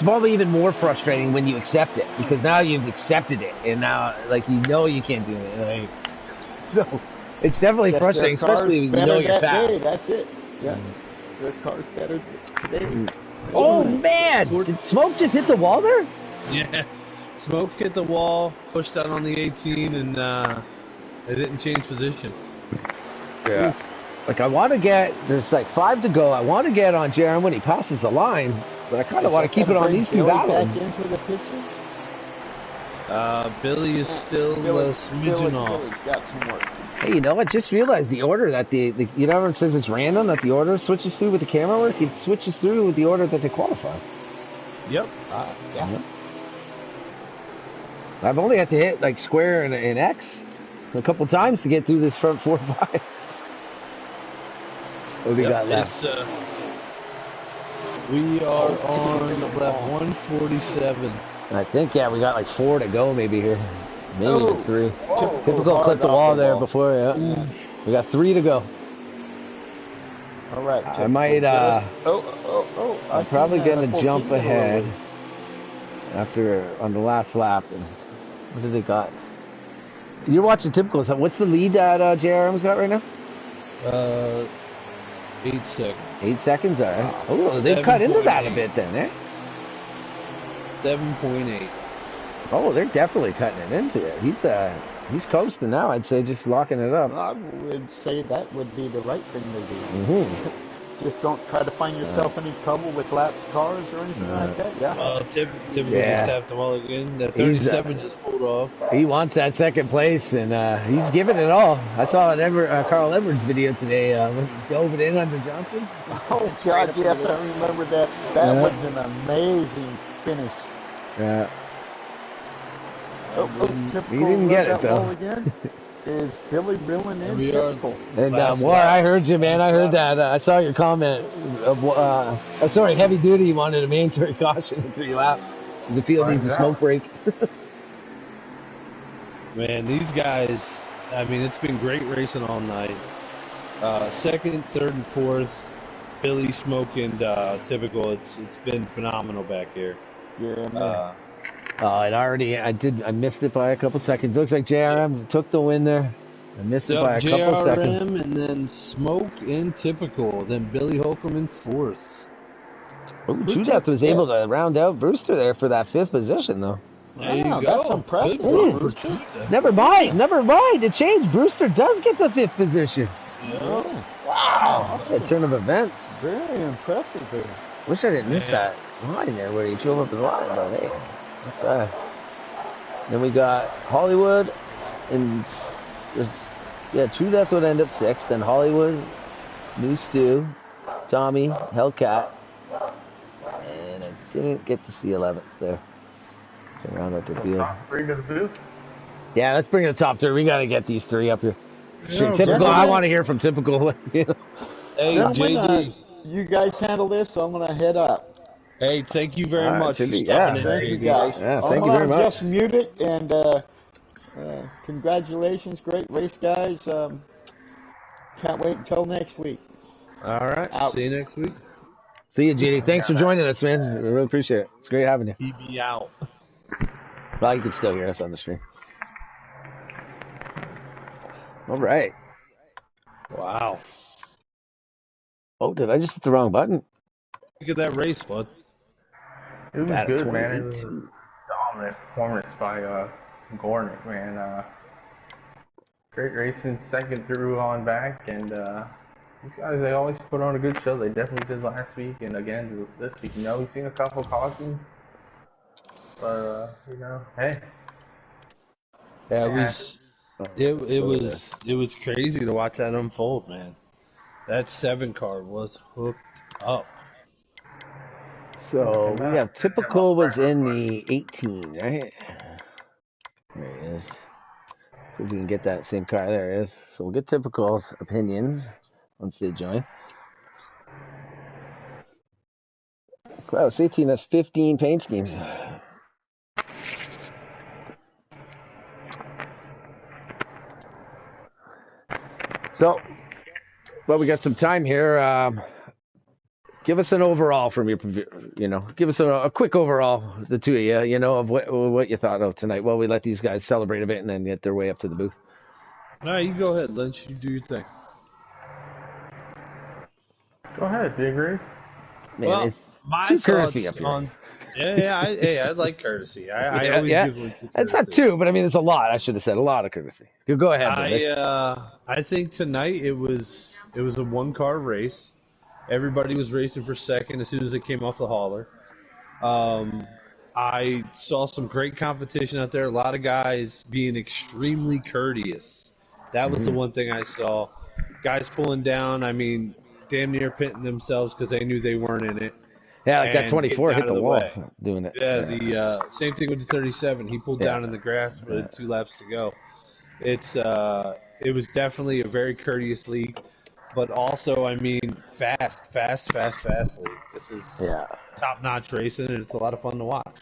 probably even more frustrating when you accept it, because now you've accepted it and now you can't do it. So it's definitely frustrating, especially when you know you're fast. That's it. Yeah. Their car's better today. Oh man! Did Smoke just hit the wall there? Yeah. Smoke hit the wall, pushed out on the 18, and it didn't change position. Yeah. Oof. I want to there's 5 to go. I want to get on Jaron when he passes the line, but I kind of want to keep it on these two battling. Back into the picture? Billy is still smidgen off. Billy's got some work. Hey, I just realized the order that it says it's random, that the order switches through with the camera work. It switches through with the order that they qualify. Yep. Yeah. I've only had to hit square and X a couple times to get through this front 4 or 5. What we got left? We are on lap 147. I think, we got 4 to go maybe here. Maybe 3. Whoa. Typical clip the wall there before, We got 3 to go. All right. I might, I'm probably going to jump ahead on the last lap. And what do they got? You're watching typical. So what's the lead that JRM's got right now? 8 seconds. 8 seconds, all right. Oh, they've cut into that a bit then, 7.8. Oh, they're definitely cutting it into it. He's coasting now. I'd say just locking it up. I would say that would be the right thing to do. Mm-hmm. Just don't try to find yourself any trouble with lapped cars or anything like that. Yeah. Typical just tapped them all again. That 37 just pulled off. He wants that second place, and he's giving it all. I saw Carl Edwards video today when he dove it in under Johnson. Oh, God, yes, I remember that. That was an amazing finish. Yeah. Typical. He didn't get it, though. Again. Is Billy reeling in typical? And War, I heard you, man. I heard that. I saw your comment. Sorry, heavy duty. You wanted a mandatory caution until you lap. The field needs a smoke break. Man, these guys. I mean, it's been great racing all night. Second, third, and fourth, Billy, Smoke, and Typical. It's been phenomenal back here. Yeah, man. I missed it by a couple seconds. Looks like JRM took the win there. I missed it by a couple seconds. JRM and then Smoke in Typical. Then Billy Holcomb in fourth. True Death was able to round out Brewster there for that 5th position, though. There you go. That's impressive. Good, Brewster. Never mind. It changed. Brewster does get the 5th position. Yeah. Wow. A turn of events. Very impressive there. Wish I didn't miss that line there where he drove up his line, but hey, not bad. Then we got Hollywood, and True Death would end up 6th. Then Hollywood, New Stew, Tommy, Hellcat, and I didn't get to see 11th there. To round out the deal. Top 3 to the booth. Yeah, let's bring in the top 3. We got to get these 3 up here. Yeah, Typical. I want to hear from Typical. Hey, JD. You guys handle this, so I'm going to head up. Hey, thank you very much for stopping in. Thank you, guys. Yeah, thank you very much. Just mute it, and congratulations. Great race, guys. Can't wait until next week. All right. Out. See you next week. See you, JD. Thanks for joining us, man. We really appreciate it. It's great having you. He be out. Well, you can still hear us on the stream. All right. Wow. Oh, did I just hit the wrong button? Look at that race, bud. It was At good, man. It 22. was a dominant performance by Gornick, man. Great racing, second through on back, and these guys, they always put on a good show. They definitely did last week, and again this week. You know, we've seen a couple cautions, but hey. Yeah, it was crazy to watch that unfold, man. That 7 car was hooked up. So we have Typical was in the 18, right? There he is. See if we can get that same car. There it is. So we'll get Typical's opinions once they join. Wow, it's 18. That's 15 paint schemes. So, well, we got some time here. Give us an overall from your, give us a quick overall, the two of you, of what you thought of tonight. Well, we let these guys celebrate a bit and then get their way up to the booth. All right, you go ahead, Lynch. You do your thing. Go ahead, Big Rig. Man, well, it's my courtesy thoughts up on here. I like courtesy. I always give Lynch courtesy. It's not 2, but I mean, it's a lot. I should have said a lot of courtesy. Go ahead. I think tonight it was a 1-car race. Everybody was racing for second as soon as they came off the hauler. I saw some great competition out there. A lot of guys being extremely courteous. That was the one thing I saw. Guys pulling down, I mean, damn near pitting themselves because they knew they weren't in it. Yeah, like that 24 hit the wall doing it. Yeah, the same thing with the 37. He pulled down in the grass with 2 laps to go. It was definitely a very courteous league. But also, I mean, fast league. This is top-notch racing, and it's a lot of fun to watch.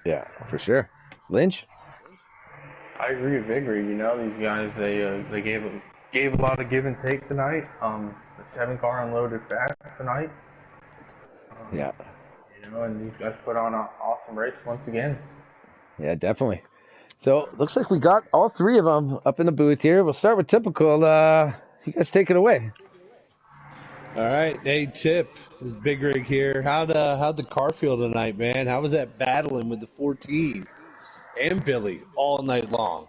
Yeah, for sure. Lynch? I agree with Vickery. These guys, they gave a lot of give and take tonight. The 7-car unloaded fast tonight. And these guys put on an awesome race once again. Yeah, definitely. So, looks like we got all 3 of them up in the booth here. We'll start with Typical. You guys take it away. All right, hey Tip, this is Big Rig here. How'd the car feel tonight, man? How was that battling with the 14 and Billy all night long?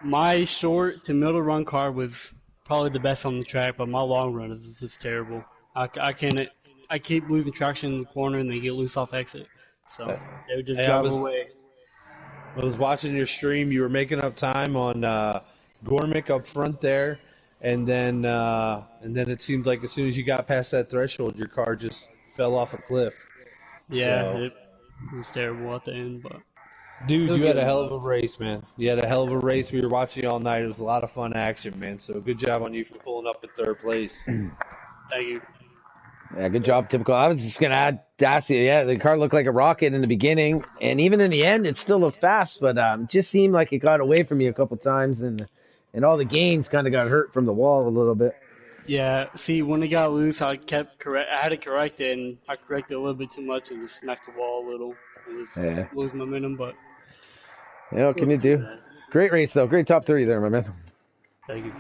My short to middle run car was probably the best on the track, but my long run is just terrible. I keep losing traction in the corner and they get loose off exit, so they would just drive away. I was watching your stream. You were making up time on Gormick up front there. And then it seemed like as soon as you got past that threshold, your car just fell off a cliff. Yeah, it was terrible at the end. But dude, you had a hell of a race, man. You had a hell of a race. We were watching you all night. It was a lot of fun action, man. So good job on you for pulling up in 3rd place. Thank you. Yeah, good job, Typical. I was just going to ask you, the car looked like a rocket in the beginning. And even in the end, it still looked fast. But it just seemed like it got away from you a couple times. And all the gains kind of got hurt from the wall a little bit. Yeah, see, when it got loose, I had to correct it, and I corrected a little bit too much and just smacked the wall a little. Lose momentum, but... Yeah, what can you do? Great race, though. Great top 30 there, my man. Thank you.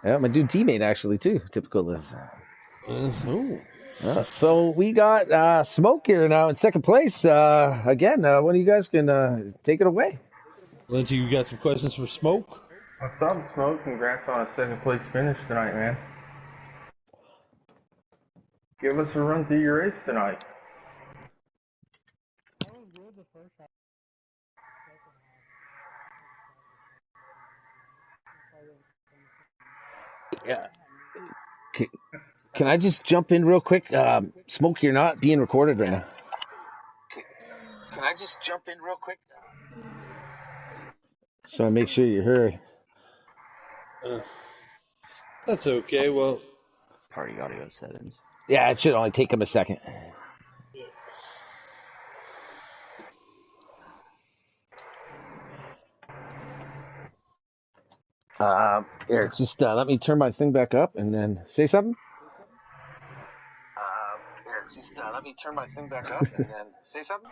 Yeah, my dude teammate, actually, too. Typical is. So we got Smoke here now in second place. Again, one of you guys can take it away. Lindsay, you got some questions for Smoke? What's up, Smoke? Congrats on a second place finish tonight, man. Give us a run through your race tonight. Yeah. Can I just jump in real quick? Smoke, you're not being recorded right now. Can I just jump in real quick? So I make sure you're heard. That's okay. Well, party audio settings. Yeah, it should only take him a second. Eric, just let me turn my thing back up and then say something. Eric, just let me turn my thing back up and then say something.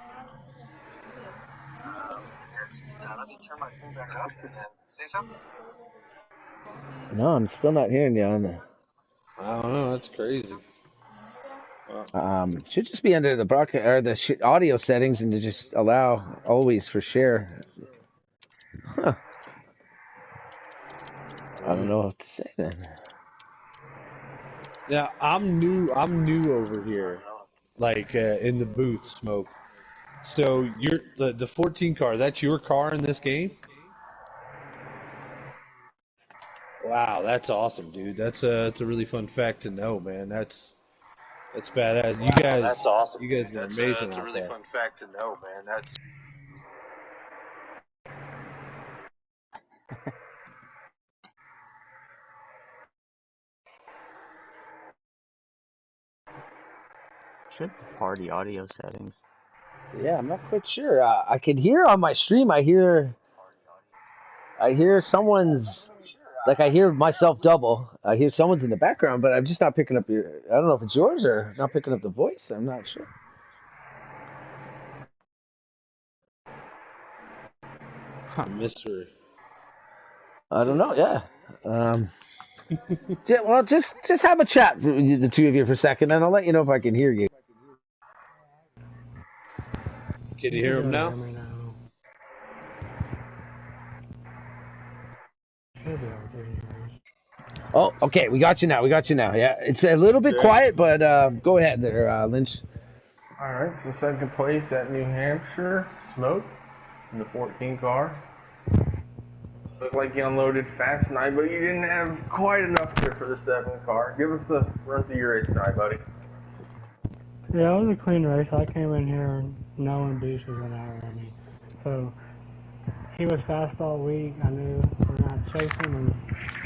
Let me turn my thing back up and then say something. No, I'm still not hearing you on there. I don't know. That's crazy. Should just be under the broadcast or the audio settings and to just allow always for share. Huh. I don't know what to say then. Yeah, I'm new over here, like in the booth, Smoke. So you're the 14 car. That's your car in this game? Wow, that's awesome, dude. That's a really fun fact to know, man. That's badass. You guys, that's awesome. You guys are amazing. That's a really fun fact to know, man. That's. Should party audio settings. Yeah, I'm not quite sure. I could hear on my stream. I hear someone's. Like I hear myself double. I hear someone's in the background, but I'm just not picking up your. I don't know if it's yours or not picking up the voice. I'm not sure. Mystery. I don't know. Yeah. Yeah. Well, just have a chat, the two of you, for a second, and I'll let you know if I can hear you. Can you hear him now? Oh, okay. We got you now. Yeah, it's a little bit quiet, but go ahead there, Lynch. All right, so second place at New Hampshire, Smoke, in the 14 car. Looked like you unloaded fast tonight, but you didn't have quite enough there for the 7 car. Give us a run through your race tonight, buddy. Yeah, it was a clean race. I came in here knowing Beast was going to outrun me. So he was fast all week. I knew we're not chasing, and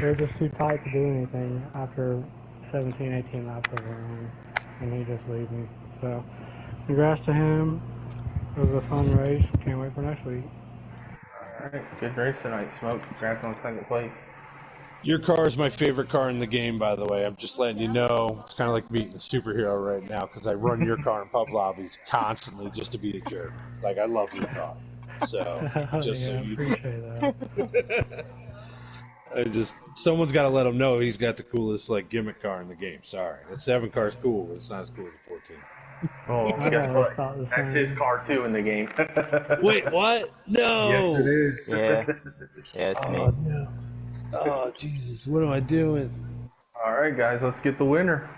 we were just too tight to do anything after 17, 18 laps of him, and he just lead me. So congrats to him. It was a fun race. Can't wait for next week. All right, good race tonight, Smoke. Congrats on second place. Your car is my favorite car in the game, by the way. I'm just letting you know. It's kind of like meeting a superhero right now because I run your car in pub lobbies constantly just to be a jerk. Like, I love your car. So, just yeah, so you appreciate that. Someone's got to let him know he's got the coolest, like, gimmick car in the game. Sorry. The 7 car's cool, but it's not as cool as the 14. Oh, guess what? That's his car, too, in the game. Wait, what? No! Yes, it is. Yeah, it's me. No. Oh, Jesus, what am I doing? All right, guys, let's get the winner.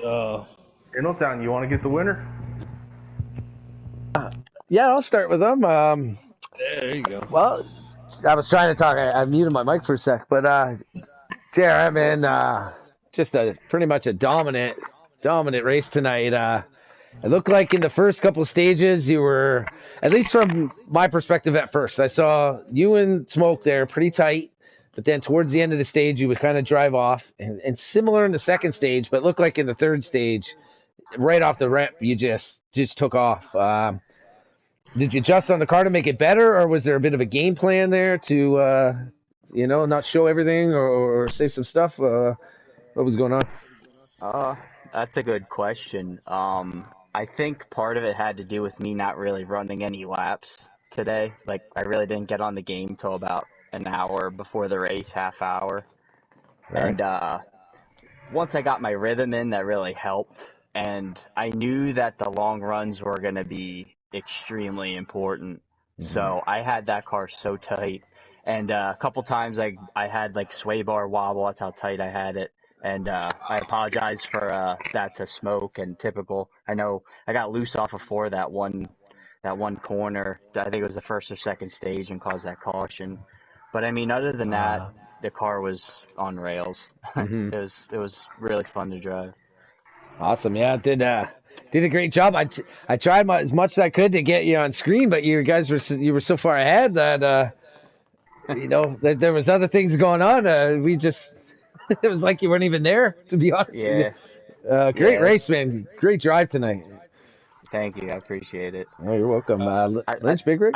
Ingletown, you want to get the winner? Yeah, I'll start with them. There you go. Well, I was trying to talk. I muted my mic for a sec, but JR, man, just pretty much a dominant race tonight. It looked like in the first couple of stages you were, at least from my perspective at first, I saw you and Smoke there pretty tight, but then towards the end of the stage you would kind of drive off, and similar in the second stage, but looked like in the third stage, right off the ramp, you just took off. Did you adjust on the car to make it better, or was there a bit of a game plan there to, not show everything or save some stuff? What was going on? That's a good question. I think part of it had to do with me not really running any laps today. Like, I really didn't get on the game till about an hour before the race, half hour. Right. And once I got my rhythm in, that really helped. And I knew that the long runs were going to be extremely important. So I had that car so tight. And a couple times I had like sway bar wobble. That's how tight I had it. And I apologize for that to Smoke and Typical. I know I got loose off of four that one corner. I think it was the first or second stage and caused that caution. But I mean, other than that, the car was on rails. It was really fun to drive. Awesome. Yeah, did a great job. I tried as much as I could to get you on screen, but you guys were so far ahead that there was other things going on. We just it was like you weren't even there, to be honest with Yeah. you. Great Yeah. race, man. Great drive tonight. Thank you. I appreciate it. Oh, you're welcome. I, I, Lynch, Big Rig?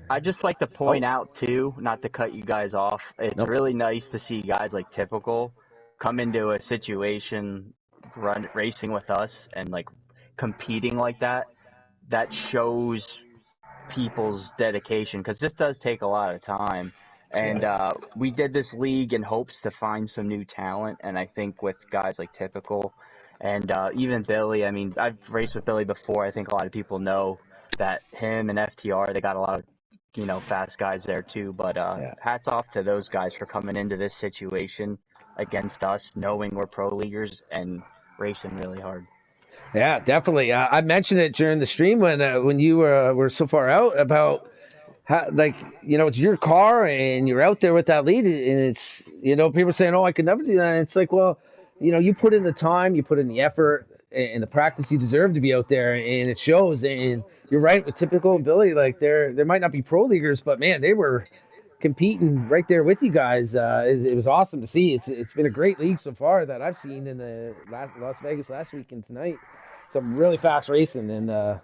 I just like to point out too, not to cut you guys off. It's Nope. really nice to see guys like Typical come into a situation racing with us and like competing like that. That shows people's dedication because this does take a lot of time. And we did this league in hopes to find some new talent. And I think with guys like Typical and even Billy, I mean, I've raced with Billy before. I think a lot of people know that him and FTR, they got a lot of, fast guys there too. But hats off to those guys for coming into this situation against us, knowing we're pro leaguers and racing really hard. Yeah, definitely. I mentioned it during the stream when you were so far out about how, it's your car and you're out there with that lead, and it's people saying, "Oh, I could never do that." And it's like, well, you put in the time, you put in the effort and the practice. You deserve to be out there, and it shows. And you're right with Typical and Billy. Like there might not be pro leaguers, but man, they were competing right there with you guys. It was awesome to see. It's been a great league so far that I've seen in the Las Vegas last week and tonight. Some really fast racing and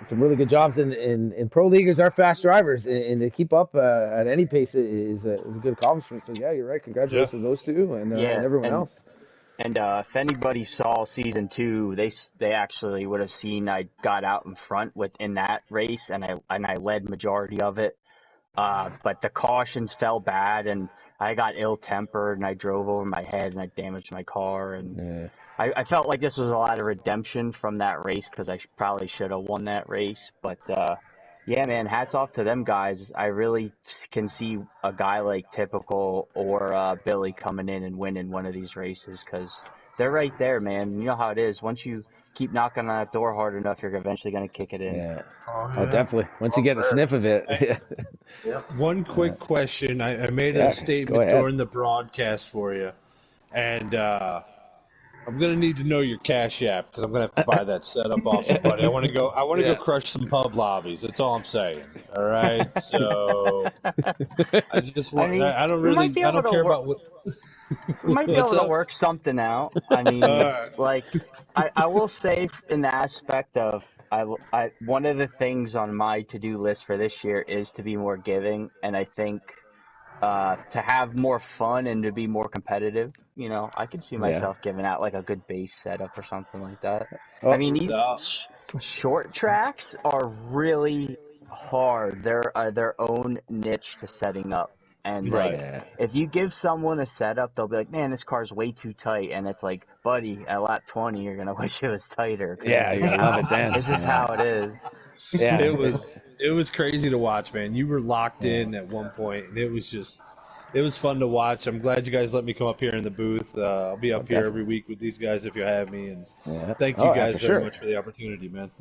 some really good jobs. And pro leaguers are fast drivers, and to keep up at any pace is a good accomplishment. So yeah, you're right. Congratulations to those two and everyone else. And if anybody saw season 2, they actually would have seen I got out in front in that race, and I led majority of it. But the cautions fell bad, and I got ill-tempered, and I drove over my head, and I damaged my car, and I felt like this was a lot of redemption from that race because I probably should have won that race. But yeah, man, hats off to them guys. I really can see a guy like Typical or Billy coming in and winning one of these races because they're right there, man. You know how it is. Once you keep knocking on that door hard enough, you're eventually going to kick it in. Yeah. Oh, definitely. Once you get a sniff of it. One quick question. I made a statement during the broadcast for you, and I'm gonna need to know your Cash App because I'm gonna have to buy that setup off somebody. I want to go crush some pub lobbies. That's all I'm saying. All right. So I just want. I don't care about what. We might be able to work something out. I mean, I will say in the aspect of one of the things on my to-do list for this year is to be more giving, and I think to have more fun and to be more competitive. I could see myself giving out like a good base setup or something like that. I mean, short tracks are really hard. They're their own niche to setting up. And if you give someone a setup, they'll be like, "Man, this car's way too tight." And it's like, "Buddy, at lap 20, you're gonna wish it was tighter." Yeah, you're gonna love it then. This is how it is. Yeah, it was crazy to watch, man. You were locked in at one point, and it was fun to watch. I'm glad you guys let me come up here in the booth. I'll be up here every week with these guys if you have me. And thank you guys very much for the opportunity, man.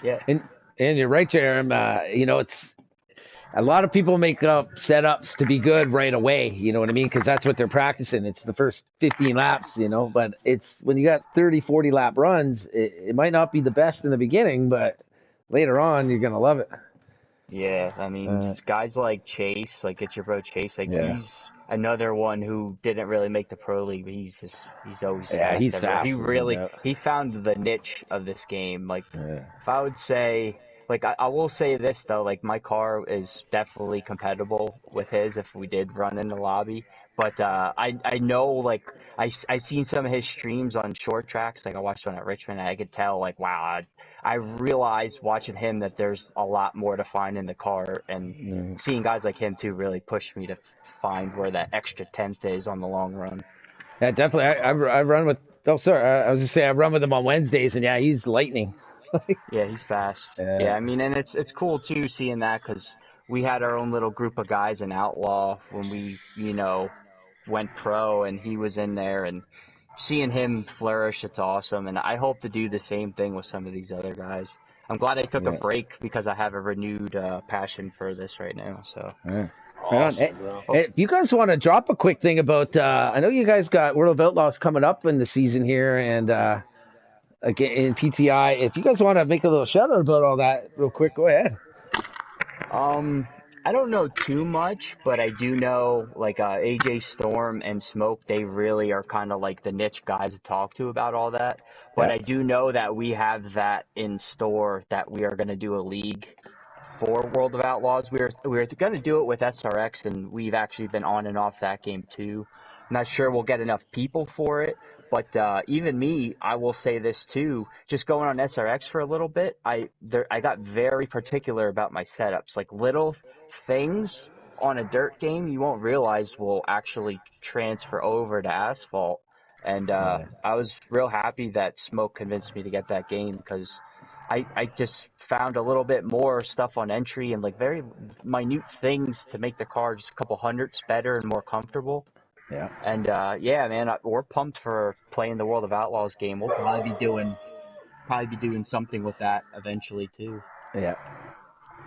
Yeah, and you're right, Jerem. It's. A lot of people make up setups to be good right away, you know what I mean? Because that's what they're practicing. It's the first 15 laps, but it's when you got 30, 40 lap runs, it might not be the best in the beginning, but later on, you're going to love it. Yeah, I mean, guys like Chase, like Get Your Bro Chase, like he's another one who didn't really make the pro league, but he's always fast. Yeah, he's fast. He found the niche of this game. Like, if I would say... Like, I will say this, though, like, my car is definitely compatible with his if we did run in the lobby. But I know, like, I seen some of his streams on short tracks. Like, I watched one at Richmond, and I could tell, like, wow, I realized watching him that there's a lot more to find in the car. And seeing guys like him, too, really pushed me to find where that extra tenth is on the long run. Yeah, definitely. I run with. Oh, sorry. I was just saying I run with him on Wednesdays, and yeah, he's lightning. Yeah, he's fast. Yeah, I mean, and it's cool too seeing that because we had our own little group of guys in Outlaw when we, went pro, and he was in there, and seeing him flourish, it's awesome. And I hope to do the same thing with some of these other guys. I'm glad I took a Yeah. break because I have a renewed passion for this right now. So, Yeah. Awesome, Hey, bro. hey, if you guys want to drop a quick thing about, I know you guys got World of Outlaws coming up in the season here, and again in PTI. If you guys want to make a little shout out about all that real quick, go ahead. I don't know too much, but I do know like AJ Storm and Smoke, they really are kind of like the niche guys to talk to about all that. But Yeah. I do know that we have that in store that we are going to do a league for World of Outlaws. We were going to do it with SRX, and we've actually been on and off that game too. I'm not sure we'll get enough people for it, but even me, I will say this too. Just going on SRX for a little bit, I got very particular about my setups. Like little things on a dirt game you won't realize will actually transfer over to asphalt. And I was real happy that Smoke convinced me to get that game because I just found a little bit more stuff on entry and like very minute things to make the car just a couple hundredths better and more comfortable. Yeah. And yeah, man, we're pumped for playing the World of Outlaws game. We'll probably be doing something with that eventually too. Yeah.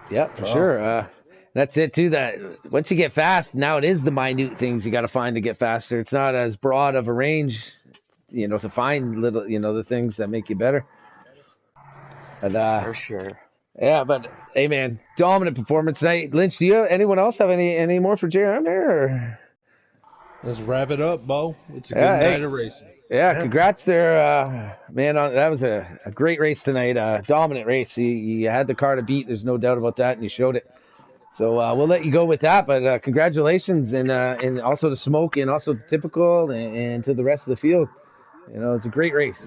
Yeah, for sure. That's it too. That once you get fast, now it is the minute things you got to find to get faster. It's not as broad of a range, to find little, the things that make you better. And For sure. yeah, but hey, man, dominant performance tonight. Lynch, do you anyone else have any more for JRM there? Or? Let's wrap it up, Bo. It's a good Yeah, night of racing. Yeah, congrats there, man. That was a great race tonight. Dominant race. You had the car to beat. There's no doubt about that, and you showed it. So we'll let you go with that. But congratulations, and also to Smoke, and also to Typical, and to the rest of the field. It's a great race.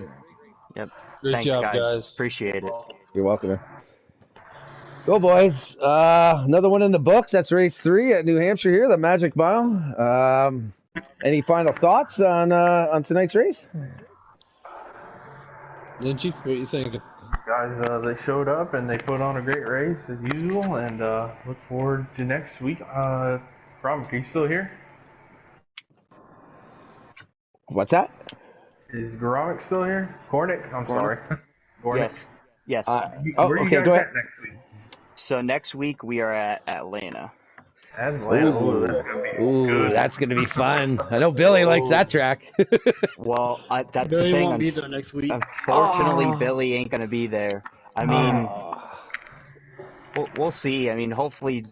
Yep. Great Thanks, job, guys. guys. Appreciate it. You're welcome, man. Go, boys. Another one in the books. That's race 3 at New Hampshire here, the Magic Mile. Any final thoughts on tonight's race? Lynchy, what you thinking? Guys, they showed up and they put on a great race as usual, and look forward to next week. Robert, are you still here? What's that? Is Gromick still here? Cornick? I'm sorry. Yes. Yes. Where are you okay, guys go ahead. at next week? So next week we are at Atlanta. Atlanta. Ooh, that's gonna be good. That's gonna be fun. I know Billy likes that track. Well, that's Billy the thing. won't be there next week. Unfortunately, Billy ain't gonna be there. I mean, we'll see. I mean, hopefully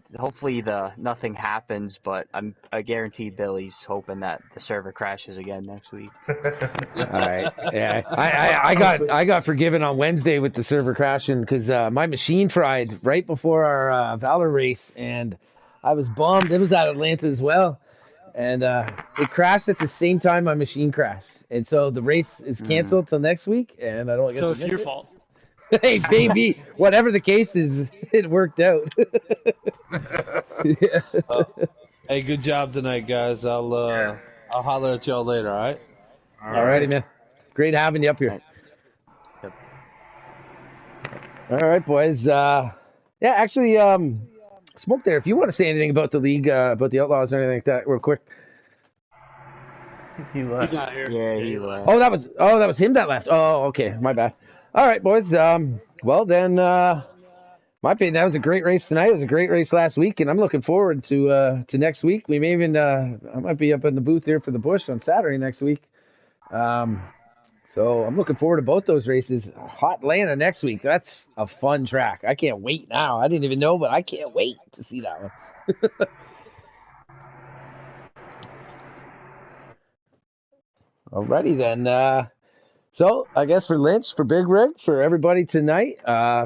nothing happens, but I guarantee Billy's hoping that the server crashes again next week. All right. Yeah. I got forgiven on Wednesday with the server crashing because my machine fried right before our Valor race, and I was bummed. It was at Atlanta as well, and it crashed at the same time my machine crashed, and so the race is canceled till next week, and I don't get So to it's your fault. Hey, baby, whatever the case is, it worked out. Yeah. Hey, good job tonight, guys. I'll holler at y'all later. All right. All righty, man. Great having you up here. Right. Yep. All right, boys. Yeah, actually, Smoke there. If you want to say anything about the league, about the Outlaws or anything like that, real quick. He left. He's not here. Yeah, he left. Oh, that was him that left. Oh, okay, my bad. All right, boys. Well then, my opinion, that was a great race tonight. It was a great race last week, and I'm looking forward to next week. We may even I might be up in the booth here for the Bush on Saturday next week. So I'm looking forward to both those races. Hot Atlanta next week. That's a fun track. I can't wait now. I didn't even know, but I can't wait to see that one. Alrighty then. So I guess for Lynch, for Big Rig, for everybody tonight,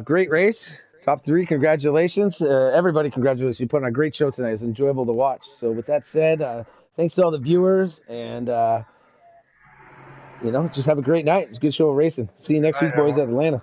great race. Top 3, congratulations. Everybody, congratulations. You put on a great show tonight. It's enjoyable to watch. So with that said, thanks to all the viewers, and just have a great night. It's a good show of racing. See you next week, boys, at Atlanta.